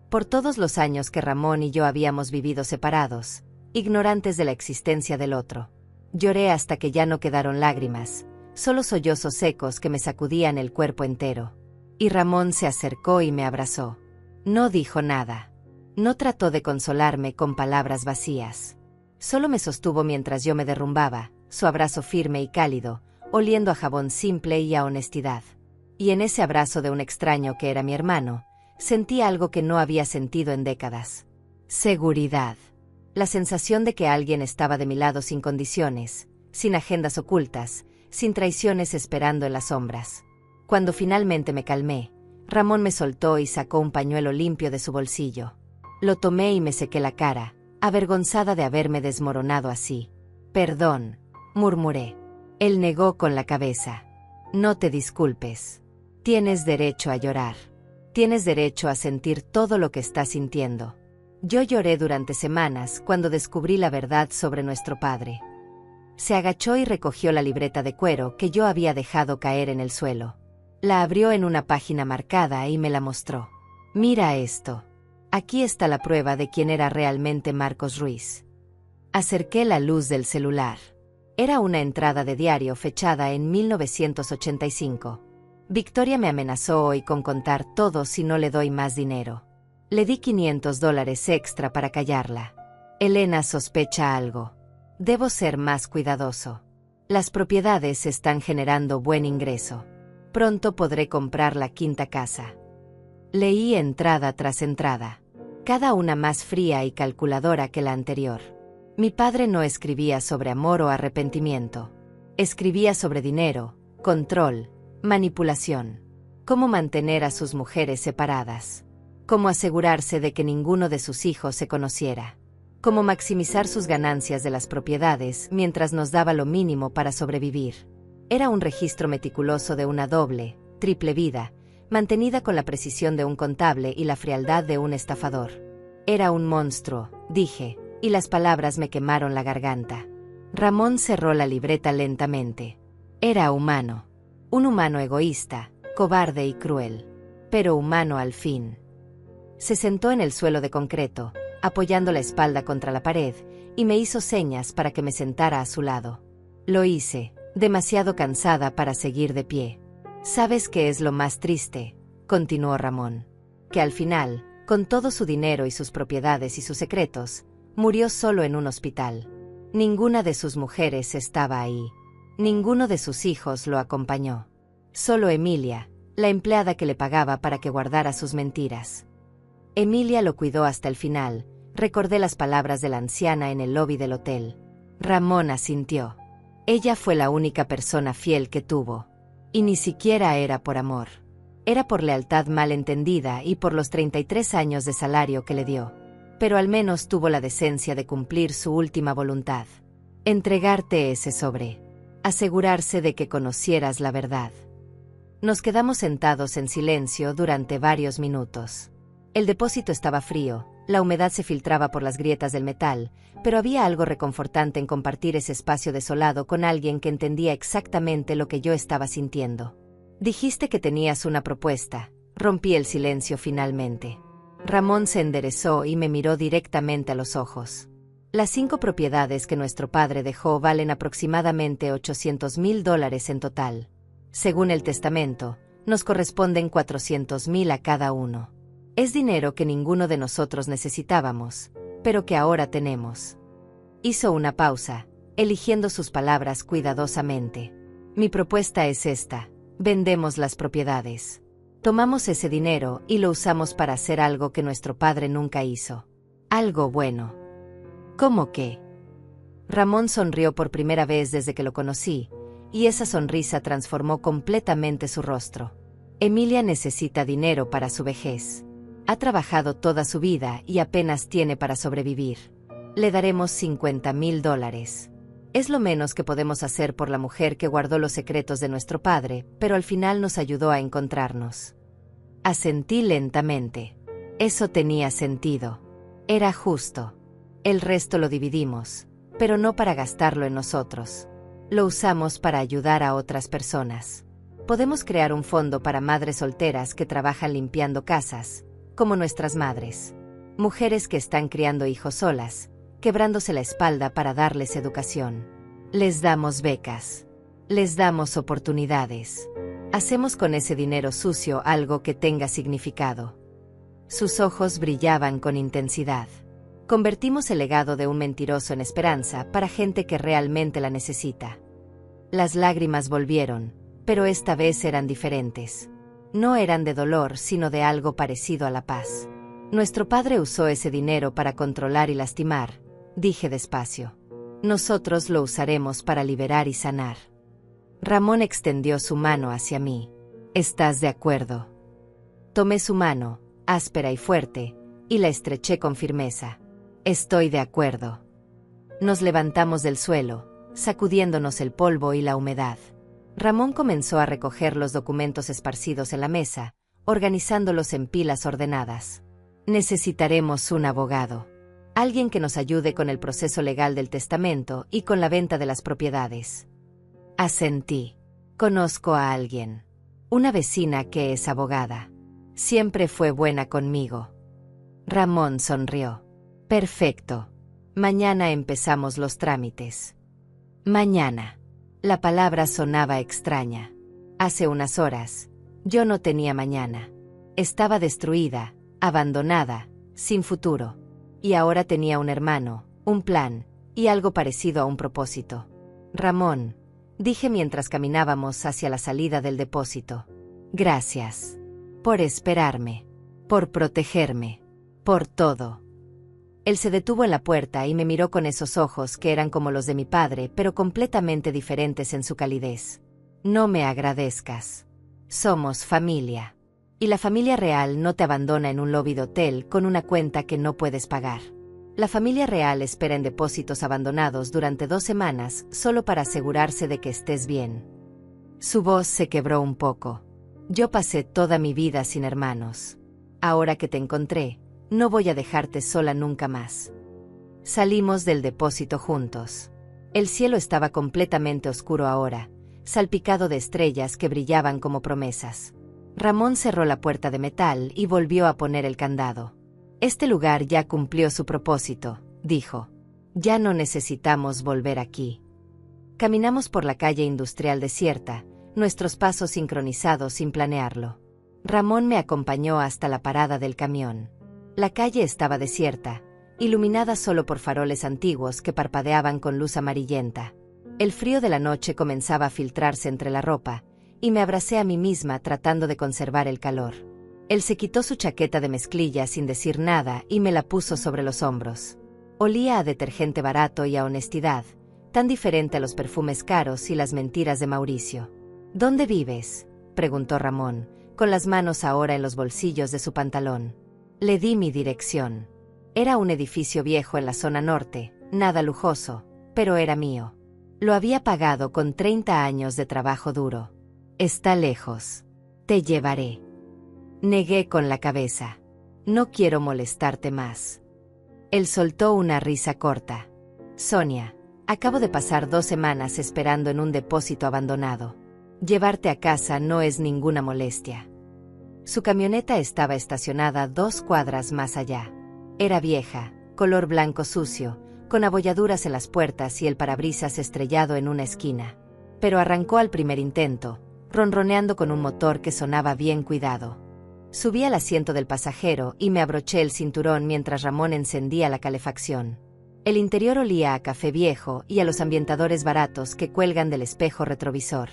Por todos los años que Ramón y yo habíamos vivido separados, ignorantes de la existencia del otro. Lloré hasta que ya no quedaron lágrimas, solo sollozos secos que me sacudían el cuerpo entero. Y Ramón se acercó y me abrazó. No dijo nada. No trató de consolarme con palabras vacías. Solo me sostuvo mientras yo me derrumbaba, su abrazo firme y cálido, oliendo a jabón simple y a honestidad. Y en ese abrazo de un extraño que era mi hermano, sentí algo que no había sentido en décadas. Seguridad. La sensación de que alguien estaba de mi lado sin condiciones, sin agendas ocultas, sin traiciones esperando en las sombras. Cuando finalmente me calmé, Ramón me soltó y sacó un pañuelo limpio de su bolsillo. Lo tomé y me sequé la cara, avergonzada de haberme desmoronado así. Perdón, murmuré. Él negó con la cabeza. No te disculpes. Tienes derecho a llorar. Tienes derecho a sentir todo lo que estás sintiendo. Yo lloré durante semanas cuando descubrí la verdad sobre nuestro padre. Se agachó y recogió la libreta de cuero que yo había dejado caer en el suelo. La abrió en una página marcada y me la mostró. Mira esto. Aquí está la prueba de quién era realmente Marcos Ruiz. Acerqué la luz del celular. Era una entrada de diario fechada en 1985. Victoria me amenazó hoy con contar todo si no le doy más dinero. Le di $500 extra para callarla. Elena sospecha algo. Debo ser más cuidadoso. Las propiedades están generando buen ingreso. Pronto podré comprar la quinta casa. Leí entrada tras entrada, cada una más fría y calculadora que la anterior. Mi padre no escribía sobre amor o arrepentimiento. Escribía sobre dinero, control, manipulación. Cómo mantener a sus mujeres separadas. Cómo asegurarse de que ninguno de sus hijos se conociera. Cómo maximizar sus ganancias de las propiedades mientras nos daba lo mínimo para sobrevivir. Era un registro meticuloso de una doble, triple vida, mantenida con la precisión de un contable y la frialdad de un estafador. Era un monstruo, dije, y las palabras me quemaron la garganta. Ramón cerró la libreta lentamente. Era humano. Un humano egoísta, cobarde y cruel. Pero humano al fin. Se sentó en el suelo de concreto, apoyando la espalda contra la pared, y me hizo señas para que me sentara a su lado. Lo hice, demasiado cansada para seguir de pie. ¿Sabes qué es lo más triste?, continuó Ramón. Que al final, con todo su dinero y sus propiedades y sus secretos, murió solo en un hospital. Ninguna de sus mujeres estaba ahí. Ninguno de sus hijos lo acompañó. Solo Emilia, la empleada que le pagaba para que guardara sus mentiras. Emilia lo cuidó hasta el final. Recordé las palabras de la anciana en el lobby del hotel. Ramón asintió. Ella fue la única persona fiel que tuvo. Y ni siquiera era por amor. Era por lealtad mal entendida y por los 33 años de salario que le dio. Pero al menos tuvo la decencia de cumplir su última voluntad. Entregarte ese sobre. Asegurarse de que conocieras la verdad. Nos quedamos sentados en silencio durante varios minutos. El depósito estaba frío, la humedad se filtraba por las grietas del metal, pero había algo reconfortante en compartir ese espacio desolado con alguien que entendía exactamente lo que yo estaba sintiendo. Dijiste que tenías una propuesta. Rompí el silencio finalmente. Ramón se enderezó y me miró directamente a los ojos. Las 5 propiedades que nuestro padre dejó valen aproximadamente $800,000 en total. Según el testamento, nos corresponden $400,000 a cada uno. Es dinero que ninguno de nosotros necesitábamos, pero que ahora tenemos. Hizo una pausa, eligiendo sus palabras cuidadosamente. Mi propuesta es esta: vendemos las propiedades. Tomamos ese dinero y lo usamos para hacer algo que nuestro padre nunca hizo. Algo bueno. ¿Cómo qué? Ramón sonrió por primera vez desde que lo conocí, y esa sonrisa transformó completamente su rostro. Emilia necesita dinero para su vejez. Ha trabajado toda su vida y apenas tiene para sobrevivir. Le daremos $50,000. Es lo menos que podemos hacer por la mujer que guardó los secretos de nuestro padre, pero al final nos ayudó a encontrarnos. Asentí lentamente. Eso tenía sentido. Era justo. El resto lo dividimos, pero no para gastarlo en nosotros. Lo usamos para ayudar a otras personas. Podemos crear un fondo para madres solteras que trabajan limpiando casas, como nuestras madres. Mujeres que están criando hijos solas, quebrándose la espalda para darles educación. Les damos becas. Les damos oportunidades. Hacemos con ese dinero sucio algo que tenga significado. Sus ojos brillaban con intensidad. Convertimos el legado de un mentiroso en esperanza para gente que realmente la necesita. Las lágrimas volvieron, pero esta vez eran diferentes. No eran de dolor, sino de algo parecido a la paz. Nuestro padre usó ese dinero para controlar y lastimar, dije despacio. Nosotros lo usaremos para liberar y sanar. Ramón extendió su mano hacia mí. ¿Estás de acuerdo? Tomé su mano, áspera y fuerte, y la estreché con firmeza. Estoy de acuerdo. Nos levantamos del suelo, sacudiéndonos el polvo y la humedad. Ramón comenzó a recoger los documentos esparcidos en la mesa, organizándolos en pilas ordenadas. Necesitaremos un abogado. Alguien que nos ayude con el proceso legal del testamento y con la venta de las propiedades. Asentí. Conozco a alguien. Una vecina que es abogada. Siempre fue buena conmigo. Ramón sonrió. Perfecto. Mañana empezamos los trámites. Mañana. La palabra sonaba extraña. Hace unas horas, yo no tenía mañana. Estaba destruida, abandonada, sin futuro. Y ahora tenía un hermano, un plan, y algo parecido a un propósito. Ramón, dije mientras caminábamos hacia la salida del depósito. Gracias. Por esperarme. Por protegerme. Por todo. Él se detuvo en la puerta y me miró con esos ojos que eran como los de mi padre, pero completamente diferentes en su calidez. No me agradezcas. Somos familia. Y la familia real no te abandona en un lobby de hotel con una cuenta que no puedes pagar. La familia real espera en depósitos abandonados durante 2 semanas solo para asegurarse de que estés bien. Su voz se quebró un poco. Yo pasé toda mi vida sin hermanos. Ahora que te encontré, no voy a dejarte sola nunca más. Salimos del depósito juntos. El cielo estaba completamente oscuro ahora, salpicado de estrellas que brillaban como promesas. Ramón cerró la puerta de metal y volvió a poner el candado. Este lugar ya cumplió su propósito, dijo. Ya no necesitamos volver aquí. Caminamos por la calle industrial desierta, nuestros pasos sincronizados sin planearlo. Ramón me acompañó hasta la parada del camión. La calle estaba desierta, iluminada solo por faroles antiguos que parpadeaban con luz amarillenta. El frío de la noche comenzaba a filtrarse entre la ropa, y me abracé a mí misma tratando de conservar el calor. Él se quitó su chaqueta de mezclilla sin decir nada y me la puso sobre los hombros. Olía a detergente barato y a honestidad, tan diferente a los perfumes caros y las mentiras de Mauricio. ¿Dónde vives?, preguntó Ramón, con las manos ahora en los bolsillos de su pantalón. Le di mi dirección. Era un edificio viejo en la zona norte, nada lujoso, pero era mío. Lo había pagado con 30 años de trabajo duro. Está lejos. Te llevaré. Negué con la cabeza. No quiero molestarte más. Él soltó una risa corta. Sonia, acabo de pasar 2 semanas esperando en un depósito abandonado. Llevarte a casa no es ninguna molestia. Su camioneta estaba estacionada 2 cuadras más allá. Era vieja, color blanco sucio, con abolladuras en las puertas y el parabrisas estrellado en una esquina. Pero arrancó al primer intento, ronroneando con un motor que sonaba bien cuidado. Subí al asiento del pasajero y me abroché el cinturón mientras Ramón encendía la calefacción. El interior olía a café viejo y a los ambientadores baratos que cuelgan del espejo retrovisor.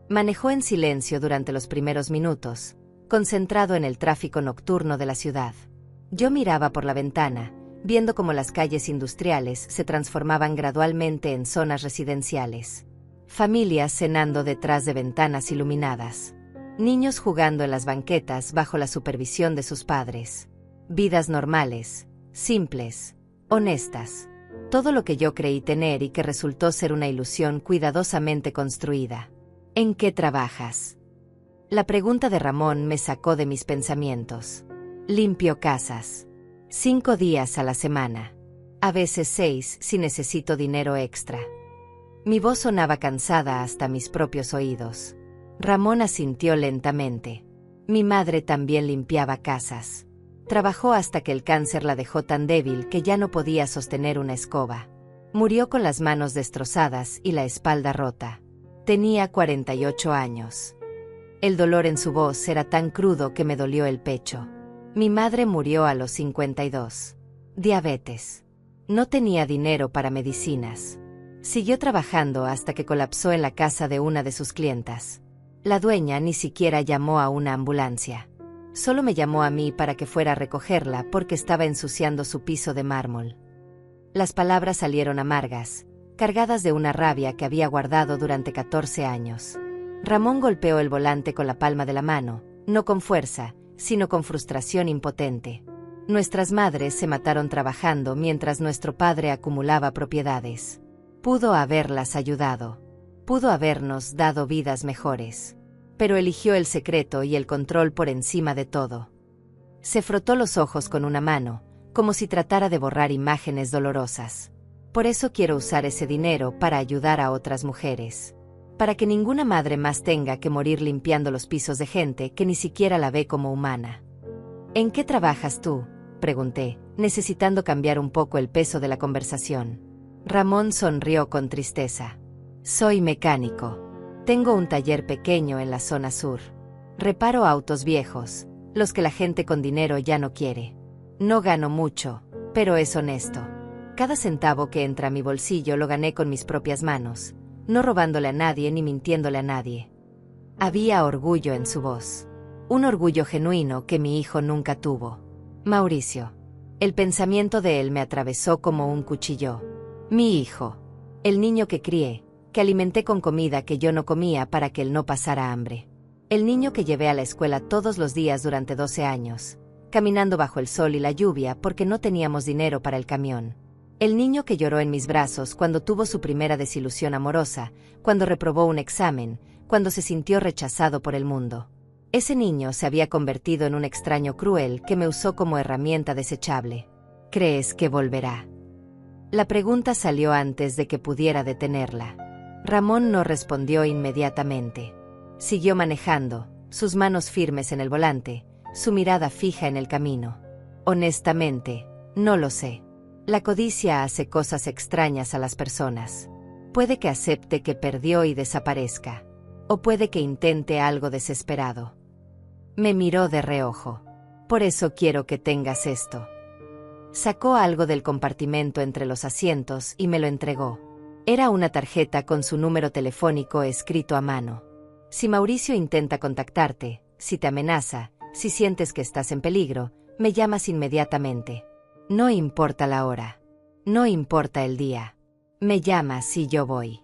Manejó en silencio durante los primeros minutos, concentrado en el tráfico nocturno de la ciudad. Yo miraba por la ventana, viendo cómo las calles industriales se transformaban gradualmente en zonas residenciales. Familias cenando detrás de ventanas iluminadas. Niños jugando en las banquetas bajo la supervisión de sus padres. Vidas normales, simples, honestas. Todo lo que yo creí tener y que resultó ser una ilusión cuidadosamente construida. ¿En qué trabajas? La pregunta de Ramón me sacó de mis pensamientos. Limpio casas. 5 días a la semana. A veces 6 si necesito dinero extra. Mi voz sonaba cansada hasta mis propios oídos. Ramón asintió lentamente. Mi madre también limpiaba casas. Trabajó hasta que el cáncer la dejó tan débil que ya no podía sostener una escoba. Murió con las manos destrozadas y la espalda rota. Tenía 48 años. El dolor en su voz era tan crudo que me dolió el pecho. Mi madre murió a los 52. Diabetes. No tenía dinero para medicinas. Siguió trabajando hasta que colapsó en la casa de una de sus clientas. La dueña ni siquiera llamó a una ambulancia. Solo me llamó a mí para que fuera a recogerla porque estaba ensuciando su piso de mármol. Las palabras salieron amargas, cargadas de una rabia que había guardado durante 14 años. Ramón golpeó el volante con la palma de la mano, no con fuerza, sino con frustración impotente. Nuestras madres se mataron trabajando mientras nuestro padre acumulaba propiedades. Pudo haberlas ayudado. Pudo habernos dado vidas mejores. Pero eligió el secreto y el control por encima de todo. Se frotó los ojos con una mano, como si tratara de borrar imágenes dolorosas. Por eso quiero usar ese dinero para ayudar a otras mujeres. Para que ninguna madre más tenga que morir limpiando los pisos de gente que ni siquiera la ve como humana. ¿En qué trabajas tú?, pregunté, necesitando cambiar un poco el peso de la conversación. Ramón sonrió con tristeza. Soy mecánico. Tengo un taller pequeño en la zona sur. Reparo autos viejos, los que la gente con dinero ya no quiere. No gano mucho, pero es honesto. Cada centavo que entra a mi bolsillo lo gané con mis propias manos, no robándole a nadie ni mintiéndole a nadie. Había orgullo en su voz. Un orgullo genuino que mi hijo nunca tuvo. Mauricio. El pensamiento de él me atravesó como un cuchillo. Mi hijo. El niño que crié, que alimenté con comida que yo no comía para que él no pasara hambre. El niño que llevé a la escuela todos los días durante 12 años, caminando bajo el sol y la lluvia porque no teníamos dinero para el camión. El niño que lloró en mis brazos cuando tuvo su primera desilusión amorosa, cuando reprobó un examen, cuando se sintió rechazado por el mundo. Ese niño se había convertido en un extraño cruel que me usó como herramienta desechable. ¿Crees que volverá? La pregunta salió antes de que pudiera detenerla. Ramón no respondió inmediatamente. Siguió manejando, sus manos firmes en el volante, su mirada fija en el camino. Honestamente, no lo sé. La codicia hace cosas extrañas a las personas. Puede que acepte que perdió y desaparezca. O puede que intente algo desesperado. Me miró de reojo. Por eso quiero que tengas esto. Sacó algo del compartimento entre los asientos y me lo entregó. Era una tarjeta con su número telefónico escrito a mano. Si Mauricio intenta contactarte, si te amenaza, si sientes que estás en peligro, me llamas inmediatamente. No importa la hora. No importa el día. Me llamas y yo voy.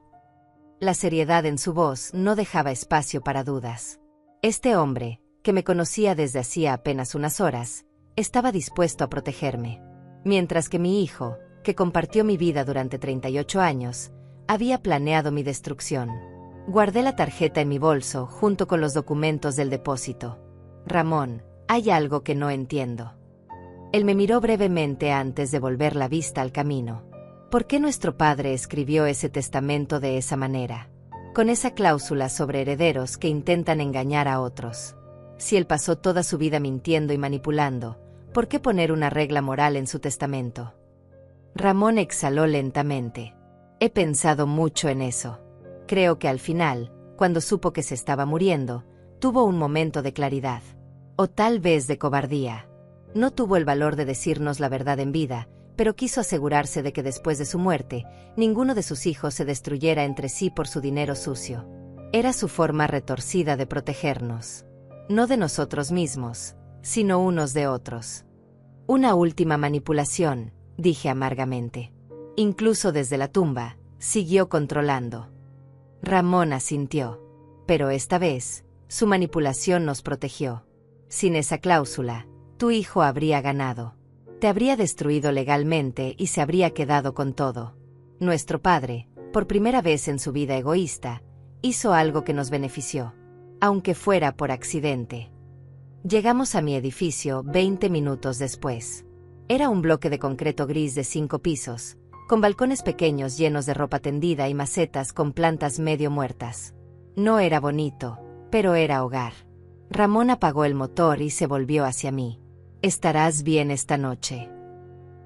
La seriedad en su voz no dejaba espacio para dudas. Este hombre, que me conocía desde hacía apenas unas horas, estaba dispuesto a protegerme. Mientras que mi hijo, que compartió mi vida durante 38 años, había planeado mi destrucción. Guardé la tarjeta en mi bolso junto con los documentos del depósito. Ramón, hay algo que no entiendo. Él me miró brevemente antes de volver la vista al camino. ¿Por qué nuestro padre escribió ese testamento de esa manera? Con esa cláusula sobre herederos que intentan engañar a otros. Si él pasó toda su vida mintiendo y manipulando, ¿por qué poner una regla moral en su testamento? Ramón exhaló lentamente. He pensado mucho en eso. Creo que al final, cuando supo que se estaba muriendo, tuvo un momento de claridad. O tal vez de cobardía. No tuvo el valor de decirnos la verdad en vida, pero quiso asegurarse de que después de su muerte, ninguno de sus hijos se destruyera entre sí por su dinero sucio. Era su forma retorcida de protegernos. No de nosotros mismos, sino unos de otros. Una última manipulación, dije amargamente. Incluso desde la tumba, siguió controlando. Ramón asintió. Pero esta vez, su manipulación nos protegió. Sin esa cláusula, tu hijo habría ganado. Te habría destruido legalmente y se habría quedado con todo. Nuestro padre, por primera vez en su vida egoísta, hizo algo que nos benefició, aunque fuera por accidente. Llegamos a mi edificio 20 minutos después. Era un bloque de concreto gris de 5 pisos, con balcones pequeños llenos de ropa tendida y macetas con plantas medio muertas. No era bonito, pero era hogar. Ramón apagó el motor y se volvió hacia mí. ¿Estarás bien esta noche?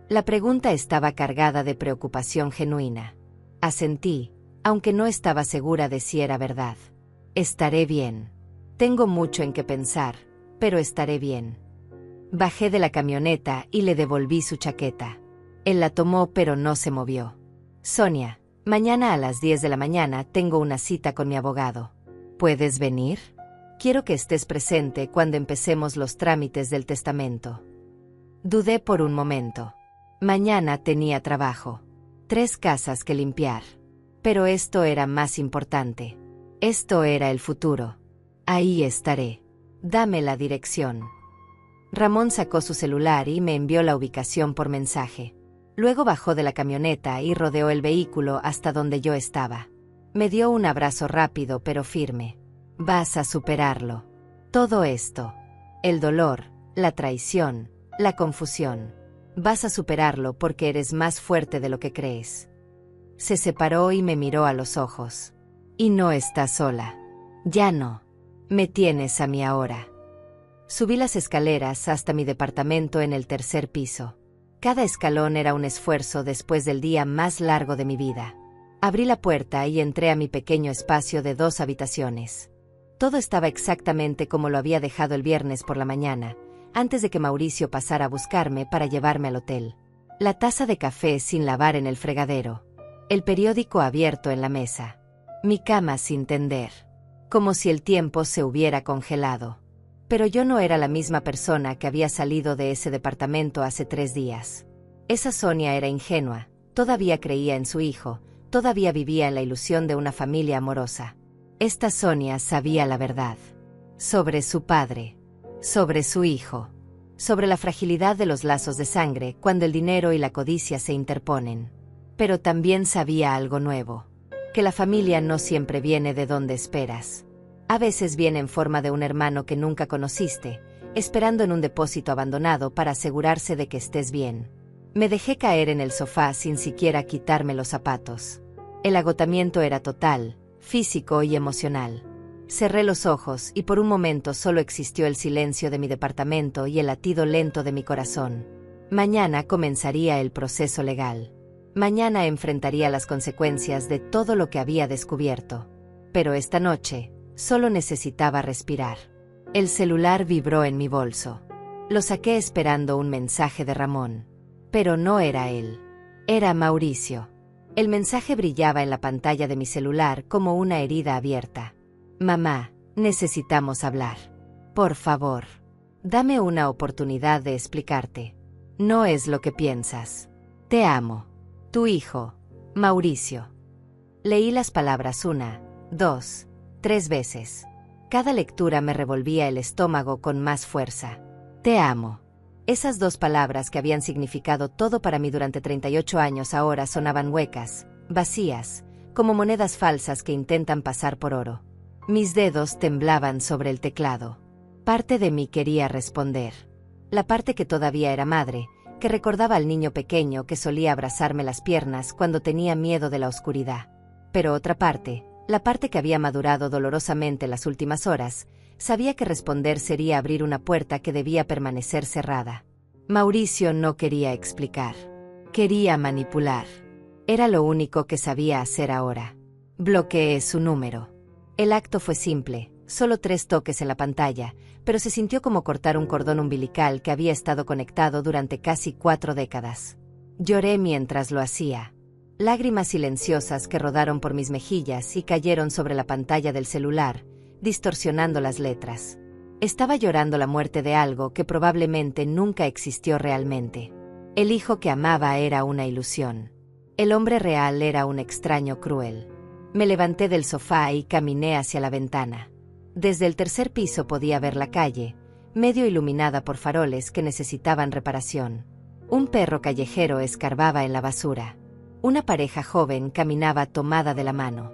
La pregunta estaba cargada de preocupación genuina. Asentí, aunque no estaba segura de si era verdad. Estaré bien. Tengo mucho en qué pensar, pero estaré bien. Bajé de la camioneta y le devolví su chaqueta. Él la tomó pero no se movió. Sonia, mañana a las 10 de la mañana tengo una cita con mi abogado. ¿Puedes venir? Quiero que estés presente cuando empecemos los trámites del testamento. Dudé por un momento. Mañana tenía trabajo. 3 casas que limpiar. Pero esto era más importante. Esto era el futuro. Ahí estaré. Dame la dirección. Ramón sacó su celular y me envió la ubicación por mensaje. Luego bajó de la camioneta y rodeó el vehículo hasta donde yo estaba. Me dio un abrazo rápido pero firme. Vas a superarlo. Todo esto. El dolor, la traición, la confusión. Vas a superarlo porque eres más fuerte de lo que crees. Se separó y me miró a los ojos. Y no estás sola. Ya no. Me tienes a mí ahora. Subí las escaleras hasta mi departamento en el tercer piso. Cada escalón era un esfuerzo después del día más largo de mi vida. Abrí la puerta y entré a mi pequeño espacio de 2 habitaciones. Todo estaba exactamente como lo había dejado el viernes por la mañana, antes de que Mauricio pasara a buscarme para llevarme al hotel. La taza de café sin lavar en el fregadero. El periódico abierto en la mesa. Mi cama sin tender. Como si el tiempo se hubiera congelado. Pero yo no era la misma persona que había salido de ese departamento hace 3 días. Esa Sonia era ingenua, todavía creía en su hijo, todavía vivía en la ilusión de una familia amorosa. Esta Sonia sabía la verdad. Sobre su padre. Sobre su hijo. Sobre la fragilidad de los lazos de sangre cuando el dinero y la codicia se interponen. Pero también sabía algo nuevo. Que la familia no siempre viene de donde esperas. A veces viene en forma de un hermano que nunca conociste, esperando en un depósito abandonado para asegurarse de que estés bien. Me dejé caer en el sofá sin siquiera quitarme los zapatos. El agotamiento era total, físico y emocional. Cerré los ojos y por un momento solo existió el silencio de mi departamento y el latido lento de mi corazón. Mañana comenzaría el proceso legal. Mañana enfrentaría las consecuencias de todo lo que había descubierto. Pero esta noche, solo necesitaba respirar. El celular vibró en mi bolso. Lo saqué esperando un mensaje de Ramón. Pero no era él. Era Mauricio. El mensaje brillaba en la pantalla de mi celular como una herida abierta. Mamá, necesitamos hablar. Por favor. Dame una oportunidad de explicarte. No es lo que piensas. Te amo. Tu hijo, Mauricio. Leí las palabras 1, 2, 3 veces. Cada lectura me revolvía el estómago con más fuerza. Te amo. Esas 2 palabras que habían significado todo para mí durante 38 años ahora sonaban huecas, vacías, como monedas falsas que intentan pasar por oro. Mis dedos temblaban sobre el teclado. Parte de mí quería responder. La parte que todavía era madre, que recordaba al niño pequeño que solía abrazarme las piernas cuando tenía miedo de la oscuridad. Pero otra parte, la parte que había madurado dolorosamente las últimas horas, sabía que responder sería abrir una puerta que debía permanecer cerrada. Mauricio no quería explicar. Quería manipular. Era lo único que sabía hacer ahora. Bloqueé su número. El acto fue simple, solo 3 toques en la pantalla, pero se sintió como cortar un cordón umbilical que había estado conectado durante casi 4 décadas. Lloré mientras lo hacía. Lágrimas silenciosas que rodaron por mis mejillas y cayeron sobre la pantalla del celular, distorsionando las letras. Estaba llorando la muerte de algo que probablemente nunca existió realmente. El hijo que amaba era una ilusión. El hombre real era un extraño cruel. Me levanté del sofá y caminé hacia la ventana. Desde el tercer piso podía ver la calle, medio iluminada por faroles que necesitaban reparación. Un perro callejero escarbaba en la basura. Una pareja joven caminaba tomada de la mano.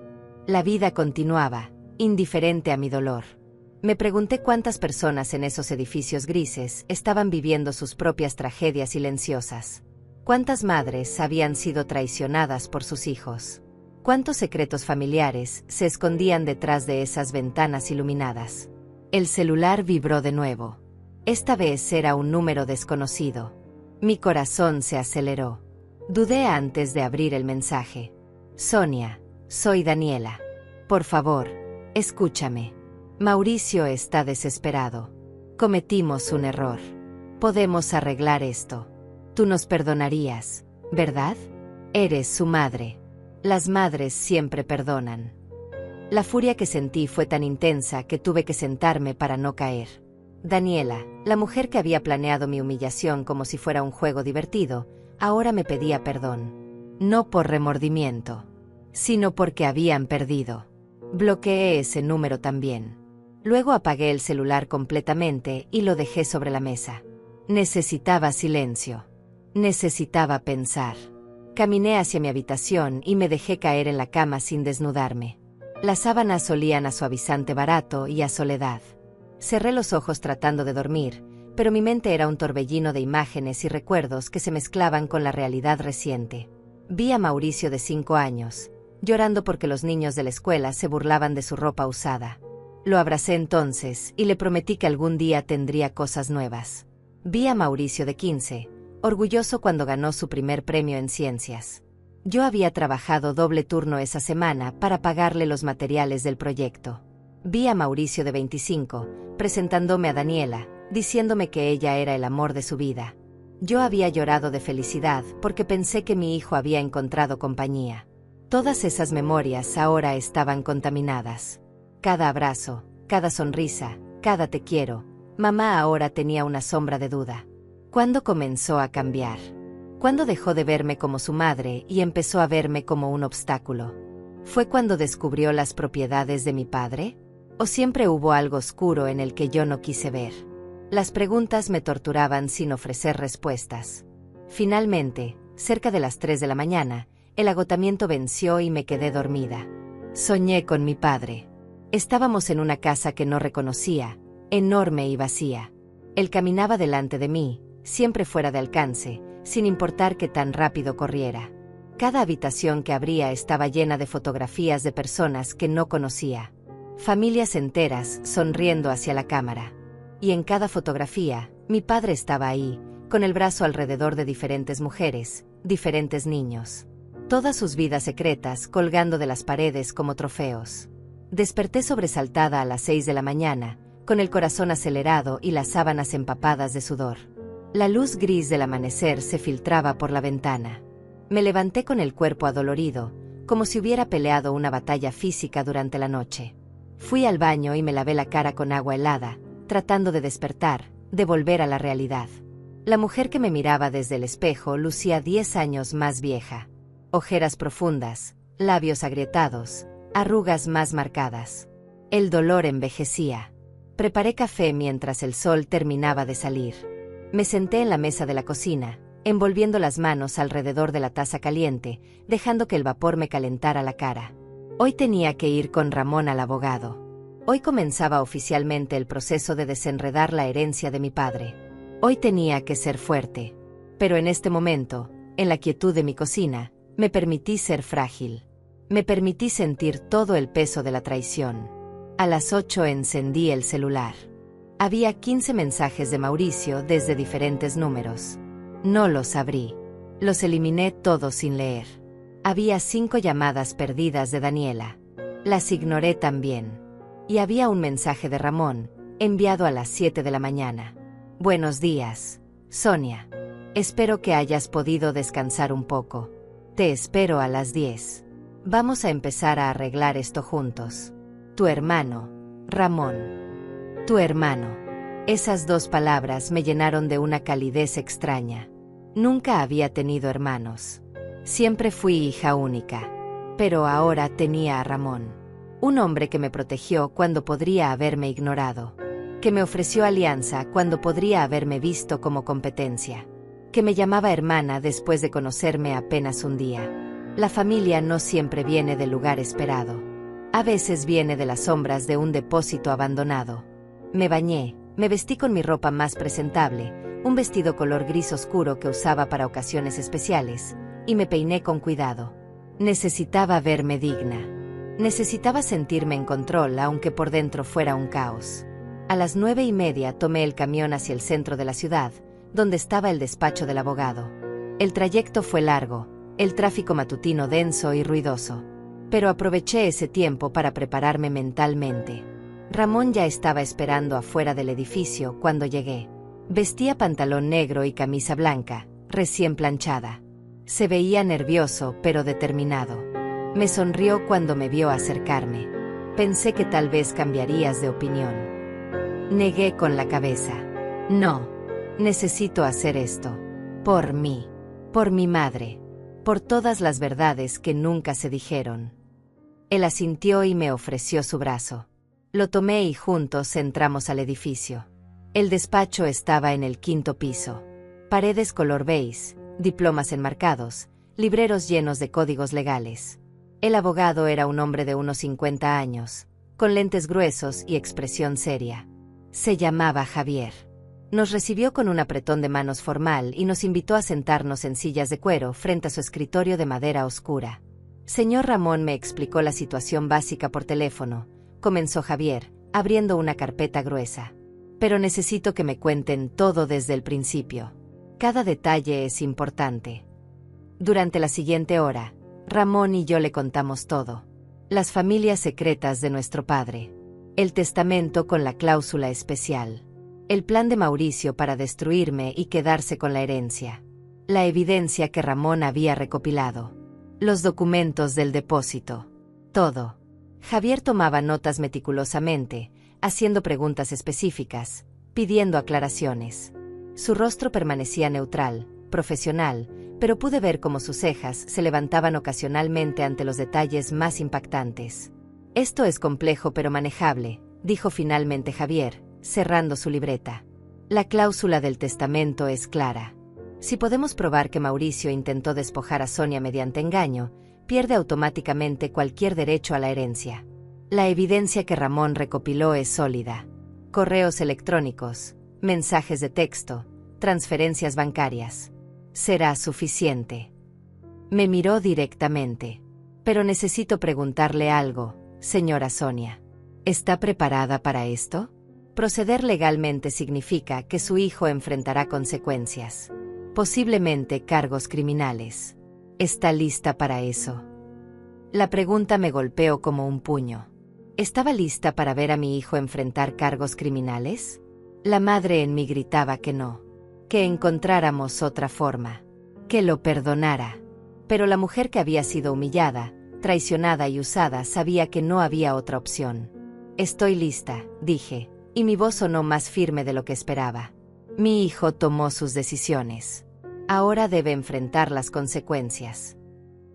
La vida continuaba, indiferente a mi dolor. Me pregunté cuántas personas en esos edificios grises estaban viviendo sus propias tragedias silenciosas. Cuántas madres habían sido traicionadas por sus hijos. Cuántos secretos familiares se escondían detrás de esas ventanas iluminadas. El celular vibró de nuevo. Esta vez era un número desconocido. Mi corazón se aceleró. Dudé antes de abrir el mensaje. Sonia, soy Daniela. Por favor, escúchame. Mauricio está desesperado. Cometimos un error. Podemos arreglar esto. Tú nos perdonarías, ¿verdad? Eres su madre. Las madres siempre perdonan. La furia que sentí fue tan intensa que tuve que sentarme para no caer. Daniela, la mujer que había planeado mi humillación como si fuera un juego divertido, ahora me pedía perdón. No por remordimiento, sino porque habían perdido. Bloqueé ese número también. Luego apagué el celular completamente y lo dejé sobre la mesa. Necesitaba silencio. Necesitaba pensar. Caminé hacia mi habitación y me dejé caer en la cama sin desnudarme. Las sábanas olían a suavizante barato y a soledad. Cerré los ojos tratando de dormir, pero mi mente era un torbellino de imágenes y recuerdos que se mezclaban con la realidad reciente. Vi a Mauricio de 5 años, llorando porque los niños de la escuela se burlaban de su ropa usada. Lo abracé entonces y le prometí que algún día tendría cosas nuevas. Vi a Mauricio de 15, orgulloso cuando ganó su primer premio en ciencias. Yo había trabajado doble turno esa semana para pagarle los materiales del proyecto. Vi a Mauricio de 25, presentándome a Daniela, diciéndome que ella era el amor de su vida. Yo había llorado de felicidad porque pensé que mi hijo había encontrado compañía. Todas esas memorias ahora estaban contaminadas. Cada abrazo, cada sonrisa, cada te quiero, mamá ahora tenía una sombra de duda. ¿Cuándo comenzó a cambiar? ¿Cuándo dejó de verme como su madre y empezó a verme como un obstáculo? ¿Fue cuando descubrió las propiedades de mi padre? ¿O siempre hubo algo oscuro en el que yo no quise ver? Las preguntas me torturaban sin ofrecer respuestas. Finalmente, cerca de las 3 de la mañana, el agotamiento venció y me quedé dormida. Soñé con mi padre. Estábamos en una casa que no reconocía, enorme y vacía. Él caminaba delante de mí, siempre fuera de alcance, sin importar qué tan rápido corriera. Cada habitación que abría estaba llena de fotografías de personas que no conocía. Familias enteras sonriendo hacia la cámara. Y en cada fotografía, mi padre estaba ahí, con el brazo alrededor de diferentes mujeres, diferentes niños. Todas sus vidas secretas colgando de las paredes como trofeos. Desperté sobresaltada a las 6 de la mañana, con el corazón acelerado y las sábanas empapadas de sudor. La luz gris del amanecer se filtraba por la ventana. Me levanté con el cuerpo adolorido, como si hubiera peleado una batalla física durante la noche. Fui al baño y me lavé la cara con agua helada, tratando de despertar, de volver a la realidad. La mujer que me miraba desde el espejo lucía 10 años más vieja. Ojeras profundas, labios agrietados, arrugas más marcadas. El dolor envejecía. Preparé café mientras el sol terminaba de salir. Me senté en la mesa de la cocina, envolviendo las manos alrededor de la taza caliente, dejando que el vapor me calentara la cara. Hoy tenía que ir con Ramón al abogado. Hoy comenzaba oficialmente el proceso de desenredar la herencia de mi padre. Hoy tenía que ser fuerte. Pero en este momento, en la quietud de mi cocina, me permití ser frágil. Me permití sentir todo el peso de la traición. A las 8 encendí el celular. Había 15 mensajes de Mauricio desde diferentes números. No los abrí. Los eliminé todos sin leer. Había 5 llamadas perdidas de Daniela. Las ignoré también. Y había un mensaje de Ramón, enviado a las 7 de la mañana. Buenos días, Sonia. Espero que hayas podido descansar un poco. Te espero a las 10. Vamos a empezar a arreglar esto juntos. Tu hermano, Ramón. Tu hermano. Esas 2 palabras me llenaron de una calidez extraña. Nunca había tenido hermanos. Siempre fui hija única. Pero ahora tenía a Ramón. Un hombre que me protegió cuando podría haberme ignorado. Que me ofreció alianza cuando podría haberme visto como competencia. Que me llamaba hermana después de conocerme apenas un día. La familia no siempre viene del lugar esperado. A veces viene de las sombras de un depósito abandonado. Me bañé, me vestí con mi ropa más presentable, un vestido color gris oscuro que usaba para ocasiones especiales, y me peiné con cuidado. Necesitaba verme digna. Necesitaba sentirme en control aunque por dentro fuera un caos. A las 9:30 tomé el camión hacia el centro de la ciudad, donde estaba el despacho del abogado. El trayecto fue largo, el tráfico matutino denso y ruidoso. Pero aproveché ese tiempo para prepararme mentalmente. Ramón ya estaba esperando afuera del edificio cuando llegué. Vestía pantalón negro y camisa blanca, recién planchada. Se veía nervioso pero determinado. Me sonrió cuando me vio acercarme. Pensé que tal vez cambiarías de opinión. Negué con la cabeza. No. Necesito hacer esto. Por mí. Por mi madre. Por todas las verdades que nunca se dijeron. Él asintió y me ofreció su brazo. Lo tomé y juntos entramos al edificio. El despacho estaba en el 5º piso. Paredes color beige, diplomas enmarcados, libreros llenos de códigos legales. El abogado era un hombre de unos 50 años, con lentes gruesos y expresión seria. Se llamaba Javier. Nos recibió con un apretón de manos formal y nos invitó a sentarnos en sillas de cuero frente a su escritorio de madera oscura. Señor Ramón me explicó la situación básica por teléfono, comenzó Javier, abriendo una carpeta gruesa. Pero necesito que me cuenten todo desde el principio. Cada detalle es importante. Durante la siguiente hora, Ramón y yo le contamos todo. Las familias secretas de nuestro padre. El testamento con la cláusula especial. El plan de Mauricio para destruirme y quedarse con la herencia. La evidencia que Ramón había recopilado. Los documentos del depósito. Todo. Javier tomaba notas meticulosamente, haciendo preguntas específicas, pidiendo aclaraciones. Su rostro permanecía neutral, profesional, pero pude ver cómo sus cejas se levantaban ocasionalmente ante los detalles más impactantes. Esto es complejo pero manejable, dijo finalmente Javier, cerrando su libreta. La cláusula del testamento es clara. Si podemos probar que Mauricio intentó despojar a Sonia mediante engaño, pierde automáticamente cualquier derecho a la herencia. La evidencia que Ramón recopiló es sólida. Correos electrónicos, mensajes de texto, transferencias bancarias. Será suficiente. Me miró directamente. Pero necesito preguntarle algo, señora Sonia. ¿Está preparada para esto? Proceder legalmente significa que su hijo enfrentará consecuencias. Posiblemente cargos criminales. ¿Está lista para eso? La pregunta me golpeó como un puño. ¿Estaba lista para ver a mi hijo enfrentar cargos criminales? La madre en mí gritaba que no. Que encontráramos otra forma. Que lo perdonara. Pero la mujer que había sido humillada, traicionada y usada sabía que no había otra opción. Estoy lista, dije, y mi voz sonó más firme de lo que esperaba. Mi hijo tomó sus decisiones. Ahora debe enfrentar las consecuencias.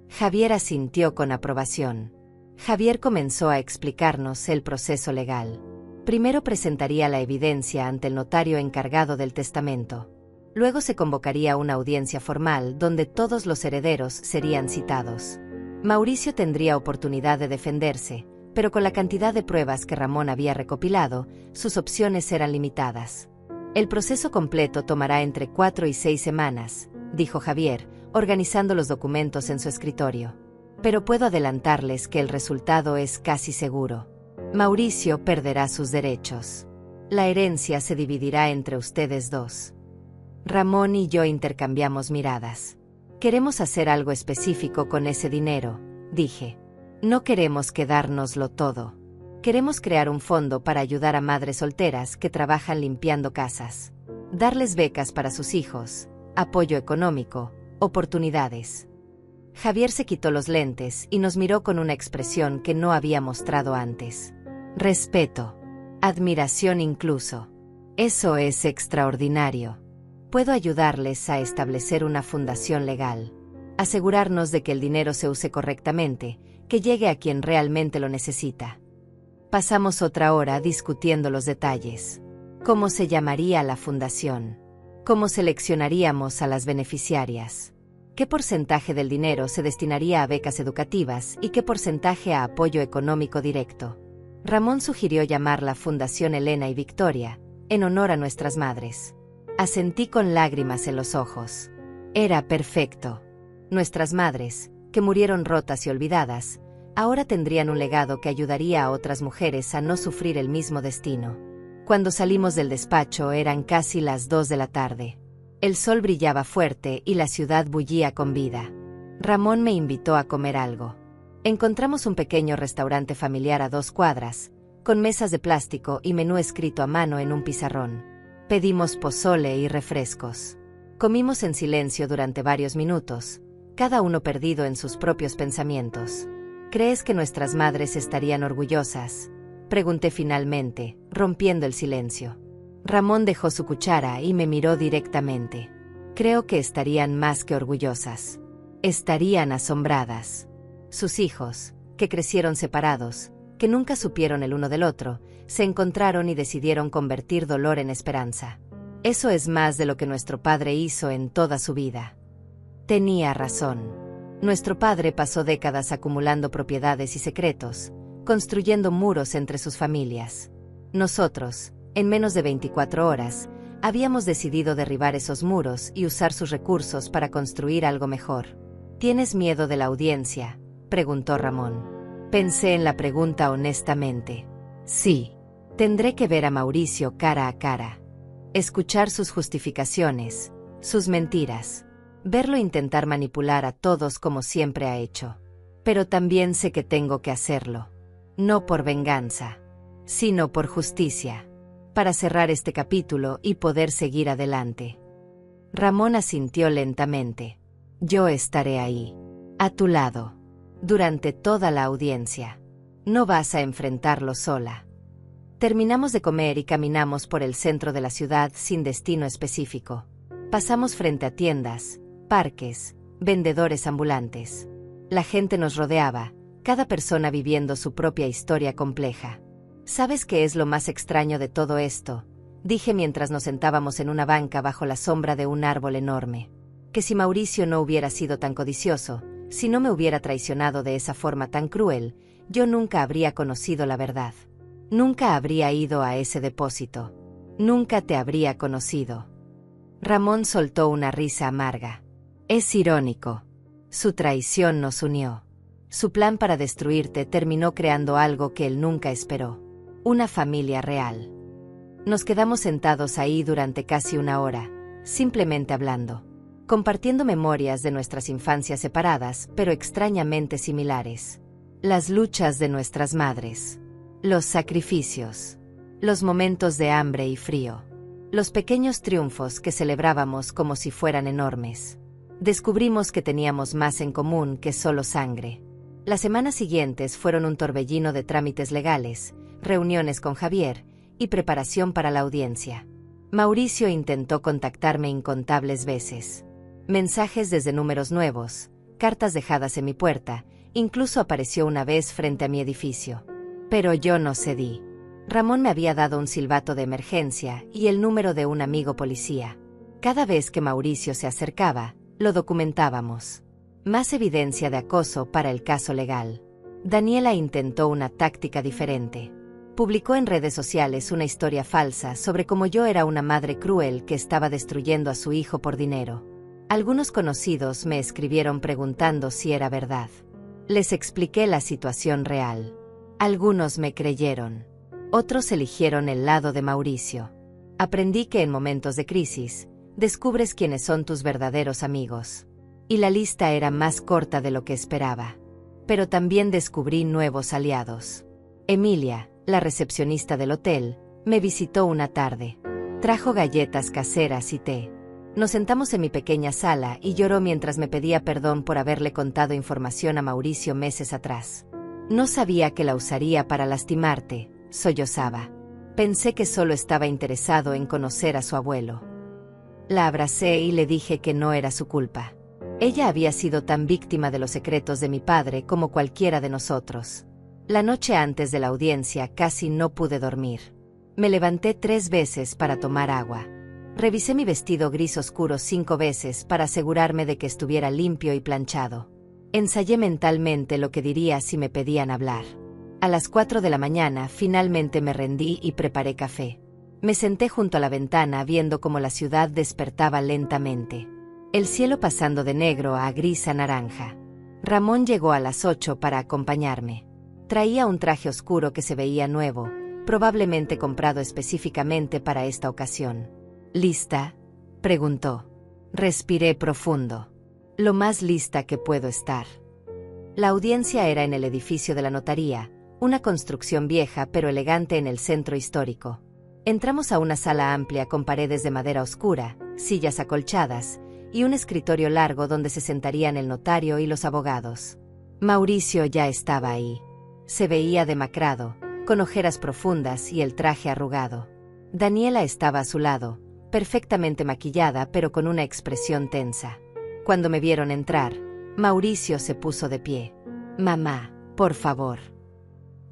Javier asintió con aprobación. Javier comenzó a explicarnos el proceso legal. Primero presentaría la evidencia ante el notario encargado del testamento. Luego se convocaría una audiencia formal donde todos los herederos serían citados. Mauricio tendría oportunidad de defenderse, pero con la cantidad de pruebas que Ramón había recopilado, sus opciones eran limitadas. El proceso completo tomará entre 4 y 6 semanas, dijo Javier, organizando los documentos en su escritorio. Pero puedo adelantarles que el resultado es casi seguro. Mauricio perderá sus derechos. La herencia se dividirá entre ustedes dos. Ramón y yo intercambiamos miradas. Queremos hacer algo específico con ese dinero, dije. No queremos quedárnoslo todo. Queremos crear un fondo para ayudar a madres solteras que trabajan limpiando casas. Darles becas para sus hijos, apoyo económico, oportunidades. Javier se quitó los lentes y nos miró con una expresión que no había mostrado antes. Respeto. Admiración incluso. Eso es extraordinario. Puedo ayudarles a establecer una fundación legal. Asegurarnos de que el dinero se use correctamente, que llegue a quien realmente lo necesita. Pasamos otra hora discutiendo los detalles. ¿Cómo se llamaría la fundación? ¿Cómo seleccionaríamos a las beneficiarias? ¿Qué porcentaje del dinero se destinaría a becas educativas y qué porcentaje a apoyo económico directo? Ramón sugirió llamarla Fundación Elena y Victoria, en honor a nuestras madres. Asentí con lágrimas en los ojos. Era perfecto. Nuestras madres, que murieron rotas y olvidadas, ahora tendrían un legado que ayudaría a otras mujeres a no sufrir el mismo destino. Cuando salimos del despacho eran casi las 2 de la tarde. El sol brillaba fuerte y la ciudad bullía con vida. Ramón me invitó a comer algo. Encontramos un pequeño restaurante familiar a 2 cuadras, con mesas de plástico y menú escrito a mano en un pizarrón. Pedimos pozole y refrescos. Comimos en silencio durante varios minutos, cada uno perdido en sus propios pensamientos. ¿Crees que nuestras madres estarían orgullosas?, pregunté finalmente, rompiendo el silencio. Ramón dejó su cuchara y me miró directamente. Creo que estarían más que orgullosas. Estarían asombradas. Sus hijos, que crecieron separados, que nunca supieron el uno del otro, se encontraron y decidieron convertir dolor en esperanza. Eso es más de lo que nuestro padre hizo en toda su vida. Tenía razón. Nuestro padre pasó décadas acumulando propiedades y secretos, construyendo muros entre sus familias. Nosotros, en menos de 24 horas, Habíamos decidido derribar esos muros y usar sus recursos para construir algo mejor. ¿Tienes miedo de la audiencia?, preguntó Ramón. Pensé en la pregunta honestamente. Sí. Tendré que ver a Mauricio cara a cara. Escuchar sus justificaciones, sus mentiras. Verlo intentar manipular a todos como siempre ha hecho. Pero también sé que tengo que hacerlo. No por venganza, sino por justicia. Para cerrar este capítulo y poder seguir adelante. Ramón asintió lentamente. Yo estaré ahí, a tu lado, durante toda la audiencia. No vas a enfrentarlo sola. Terminamos de comer y caminamos por el centro de la ciudad sin destino específico. Pasamos frente a tiendas, parques, vendedores ambulantes. La gente nos rodeaba, cada persona viviendo su propia historia compleja. ¿Sabes qué es lo más extraño de todo esto?, dije mientras nos sentábamos en una banca bajo la sombra de un árbol enorme. Que si Mauricio no hubiera sido tan codicioso, si no me hubiera traicionado de esa forma tan cruel, yo nunca habría conocido la verdad. Nunca habría ido a ese depósito. Nunca te habría conocido. Ramón soltó una risa amarga. Es irónico. Su traición nos unió. Su plan para destruirte terminó creando algo que él nunca esperó. Una familia real. Nos quedamos sentados ahí durante casi una hora, simplemente hablando, compartiendo memorias de nuestras infancias separadas, pero extrañamente similares. Las luchas de nuestras madres. Los sacrificios. Los momentos de hambre y frío. Los pequeños triunfos que celebrábamos como si fueran enormes. Descubrimos que teníamos más en común que solo sangre. Las semanas siguientes fueron un torbellino de trámites legales, reuniones con Javier y preparación para la audiencia. Mauricio intentó contactarme incontables veces. Mensajes desde números nuevos, cartas dejadas en mi puerta, incluso apareció una vez frente a mi edificio. Pero yo no cedí. Ramón me había dado un silbato de emergencia y el número de un amigo policía. Cada vez que Mauricio se acercaba, lo documentábamos. Más evidencia de acoso para el caso legal. Daniela intentó una táctica diferente. Publicó en redes sociales una historia falsa sobre cómo yo era una madre cruel que estaba destruyendo a su hijo por dinero. Algunos conocidos me escribieron preguntando si era verdad. Les expliqué la situación real. Algunos me creyeron. Otros eligieron el lado de Mauricio. Aprendí que en momentos de crisis, descubres quiénes son tus verdaderos amigos. Y la lista era más corta de lo que esperaba. Pero también descubrí nuevos aliados. Emilia, la recepcionista del hotel, me visitó una tarde. Trajo galletas caseras y té. Nos sentamos en mi pequeña sala y lloró mientras me pedía perdón por haberle contado información a Mauricio meses atrás. No sabía que la usaría para lastimarte, sollozaba. Pensé que solo estaba interesado en conocer a su abuelo. La abracé y le dije que no era su culpa. Ella había sido tan víctima de los secretos de mi padre como cualquiera de nosotros. La noche antes de la audiencia casi no pude dormir. Me levanté 3 veces para tomar agua. Revisé mi vestido gris oscuro 5 veces para asegurarme de que estuviera limpio y planchado. Ensayé mentalmente lo que diría si me pedían hablar. A las 4 de la mañana finalmente me rendí y preparé café. Me senté junto a la ventana viendo cómo la ciudad despertaba lentamente. El cielo pasando de negro a gris a naranja. Ramón llegó a las 8 para acompañarme. Traía un traje oscuro que se veía nuevo, probablemente comprado específicamente para esta ocasión. ¿Lista?, preguntó. Respiré profundo. Lo más lista que puedo estar. La audiencia era en el edificio de la notaría, una construcción vieja pero elegante en el centro histórico. Entramos a una sala amplia con paredes de madera oscura, sillas acolchadas, y un escritorio largo donde se sentarían el notario y los abogados. Mauricio ya estaba ahí. Se veía demacrado, con ojeras profundas y el traje arrugado. Daniela estaba a su lado, perfectamente maquillada pero con una expresión tensa. Cuando me vieron entrar, Mauricio se puso de pie. «Mamá, por favor»,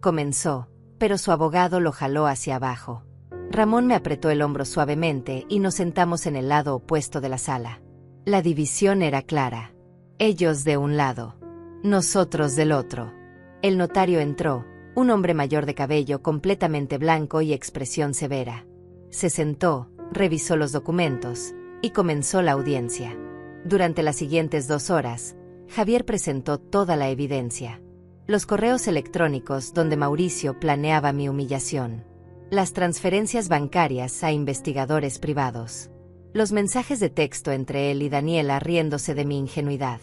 comenzó, pero su abogado lo jaló hacia abajo. Ramón me apretó el hombro suavemente y nos sentamos en el lado opuesto de la sala. La división era clara. Ellos de un lado, nosotros del otro. El notario entró, un hombre mayor de cabello completamente blanco y expresión severa. Se sentó, revisó los documentos y comenzó la audiencia. Durante las siguientes 2 horas, Javier presentó toda la evidencia. Los correos electrónicos donde Mauricio planeaba mi humillación. Las transferencias bancarias a investigadores privados. Los mensajes de texto entre él y Daniela riéndose de mi ingenuidad.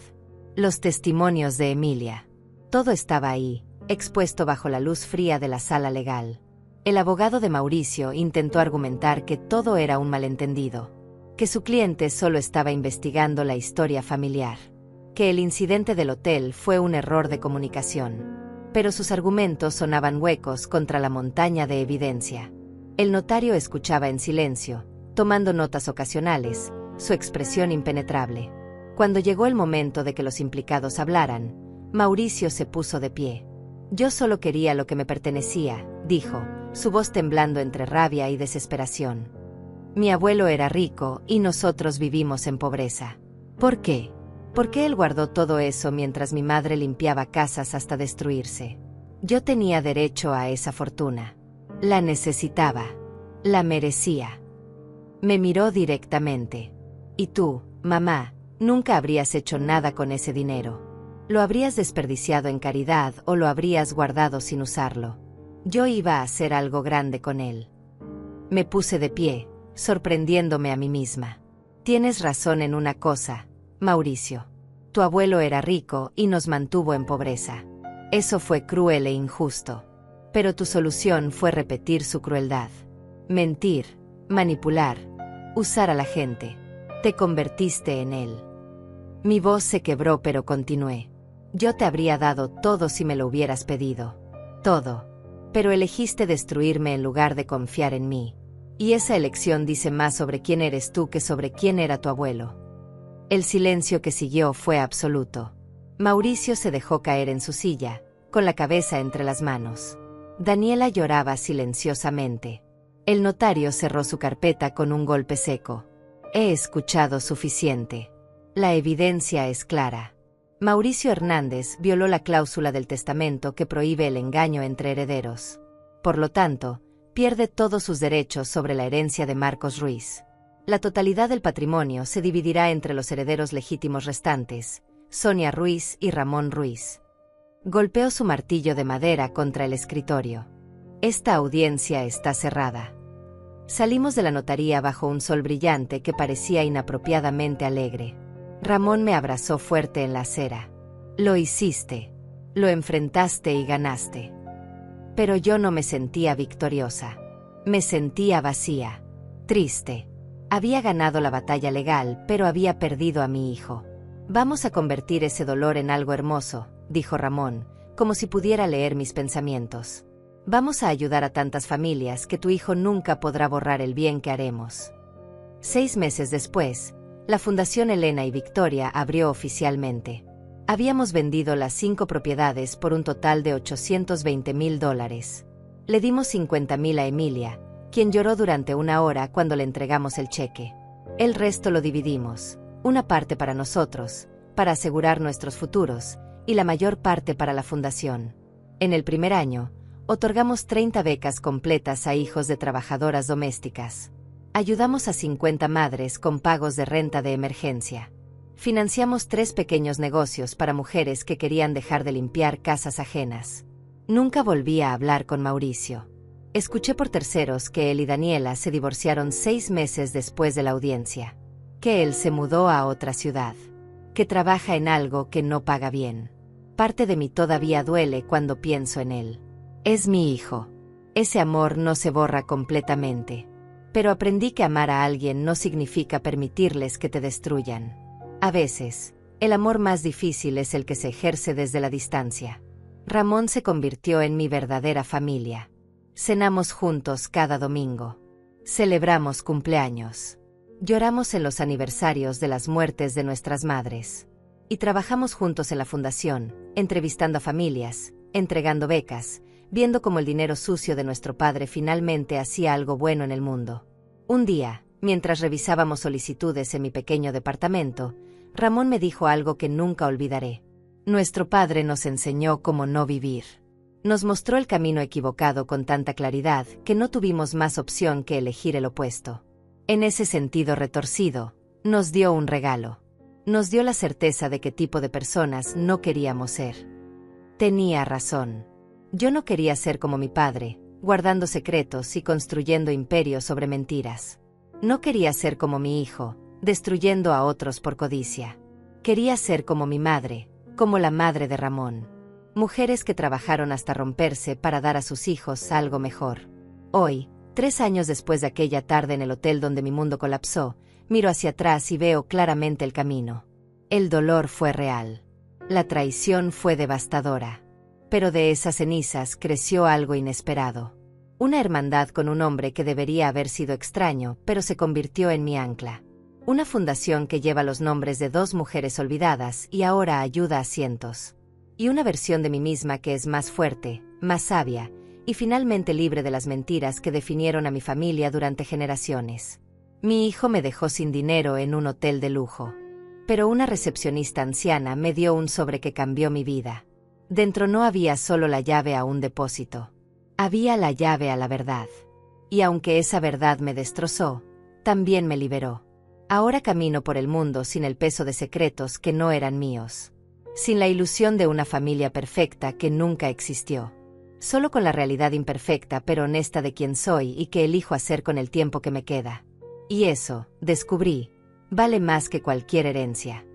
Los testimonios de Emilia. Todo estaba ahí, expuesto bajo la luz fría de la sala legal. El abogado de Mauricio intentó argumentar que todo era un malentendido, que su cliente solo estaba investigando la historia familiar, que el incidente del hotel fue un error de comunicación. Pero sus argumentos sonaban huecos contra la montaña de evidencia. El notario escuchaba en silencio, tomando notas ocasionales, su expresión impenetrable. Cuando llegó el momento de que los implicados hablaran, Mauricio se puso de pie. Yo solo quería lo que me pertenecía, dijo, su voz temblando entre rabia y desesperación. Mi abuelo era rico y nosotros vivimos en pobreza. ¿Por qué? ¿Por qué él guardó todo eso mientras mi madre limpiaba casas hasta destruirse? Yo tenía derecho a esa fortuna. La necesitaba. La merecía. Me miró directamente. ¿Y tú, mamá, nunca habrías hecho nada con ese dinero? ¿Lo habrías desperdiciado en caridad o lo habrías guardado sin usarlo? Yo iba a hacer algo grande con él. Me puse de pie, sorprendiéndome a mí misma. Tienes razón en una cosa, Mauricio. Tu abuelo era rico y nos mantuvo en pobreza. Eso fue cruel e injusto. Pero tu solución fue repetir su crueldad. Mentir, manipular, usar a la gente. Te convertiste en él. Mi voz se quebró, pero continué. Yo te habría dado todo si me lo hubieras pedido. Todo. Pero elegiste destruirme en lugar de confiar en mí. Y esa elección dice más sobre quién eres tú que sobre quién era tu abuelo. El silencio que siguió fue absoluto. Mauricio se dejó caer en su silla, con la cabeza entre las manos. Daniela lloraba silenciosamente. El notario cerró su carpeta con un golpe seco. He escuchado suficiente. La evidencia es clara. Mauricio Hernández violó la cláusula del testamento que prohíbe el engaño entre herederos. Por lo tanto, pierde todos sus derechos sobre la herencia de Marcos Ruiz. La totalidad del patrimonio se dividirá entre los herederos legítimos restantes, Sonia Ruiz y Ramón Ruiz. Golpeó su martillo de madera contra el escritorio. Esta audiencia está cerrada. Salimos de la notaría bajo un sol brillante que parecía inapropiadamente alegre. Ramón me abrazó fuerte en la acera. Lo hiciste. Lo enfrentaste y ganaste. Pero yo no me sentía victoriosa. Me sentía vacía. Triste. Había ganado la batalla legal, pero había perdido a mi hijo. Vamos a convertir ese dolor en algo hermoso, dijo Ramón, como si pudiera leer mis pensamientos. Vamos a ayudar a tantas familias que tu hijo nunca podrá borrar el bien que haremos. 6 meses después, la Fundación Elena y Victoria abrió oficialmente. Habíamos vendido las 5 propiedades por un total de $820,000. Le dimos $50,000 a Emilia, quien lloró durante 1 hora cuando le entregamos el cheque. El resto lo dividimos, una parte para nosotros, para asegurar nuestros futuros, y la mayor parte para la fundación. En el primer año, otorgamos 30 becas completas a hijos de trabajadoras domésticas. Ayudamos a 50 madres con pagos de renta de emergencia. Financiamos 3 pequeños negocios para mujeres que querían dejar de limpiar casas ajenas. Nunca volví a hablar con Mauricio. Escuché por terceros que él y Daniela se divorciaron 6 meses después de la audiencia. Que él se mudó a otra ciudad. Que trabaja en algo que no paga bien. Parte de mí todavía duele cuando pienso en él. Es mi hijo. Ese amor no se borra completamente. Pero aprendí que amar a alguien no significa permitirles que te destruyan. A veces, el amor más difícil es el que se ejerce desde la distancia. Ramón se convirtió en mi verdadera familia. Cenamos juntos cada domingo. Celebramos cumpleaños. Lloramos en los aniversarios de las muertes de nuestras madres. Y trabajamos juntos en la fundación, entrevistando a familias, entregando becas, viendo cómo el dinero sucio de nuestro padre finalmente hacía algo bueno en el mundo. Un día, mientras revisábamos solicitudes en mi pequeño departamento, Ramón me dijo algo que nunca olvidaré. Nuestro padre nos enseñó cómo no vivir. Nos mostró el camino equivocado con tanta claridad que no tuvimos más opción que elegir el opuesto. En ese sentido retorcido, nos dio un regalo. Nos dio la certeza de qué tipo de personas no queríamos ser. Tenía razón. Yo no quería ser como mi padre, guardando secretos y construyendo imperios sobre mentiras. No quería ser como mi hijo, destruyendo a otros por codicia. Quería ser como mi madre, como la madre de Ramón. Mujeres que trabajaron hasta romperse para dar a sus hijos algo mejor. Hoy, 3 años después de aquella tarde en el hotel donde mi mundo colapsó, miro hacia atrás y veo claramente el camino. El dolor fue real. La traición fue devastadora. Pero de esas cenizas creció algo inesperado. Una hermandad con un hombre que debería haber sido extraño, pero se convirtió en mi ancla. Una fundación que lleva los nombres de 2 mujeres olvidadas y ahora ayuda a cientos. Y una versión de mí misma que es más fuerte, más sabia, y finalmente libre de las mentiras que definieron a mi familia durante generaciones. Mi hijo me dejó sin dinero en un hotel de lujo. Pero una recepcionista anciana me dio un sobre que cambió mi vida. Dentro no había solo la llave a un depósito. Había la llave a la verdad. Y aunque esa verdad me destrozó, también me liberó. Ahora camino por el mundo sin el peso de secretos que no eran míos. Sin la ilusión de una familia perfecta que nunca existió. Solo con la realidad imperfecta pero honesta de quién soy y que elijo hacer con el tiempo que me queda. Y eso, descubrí, vale más que cualquier herencia.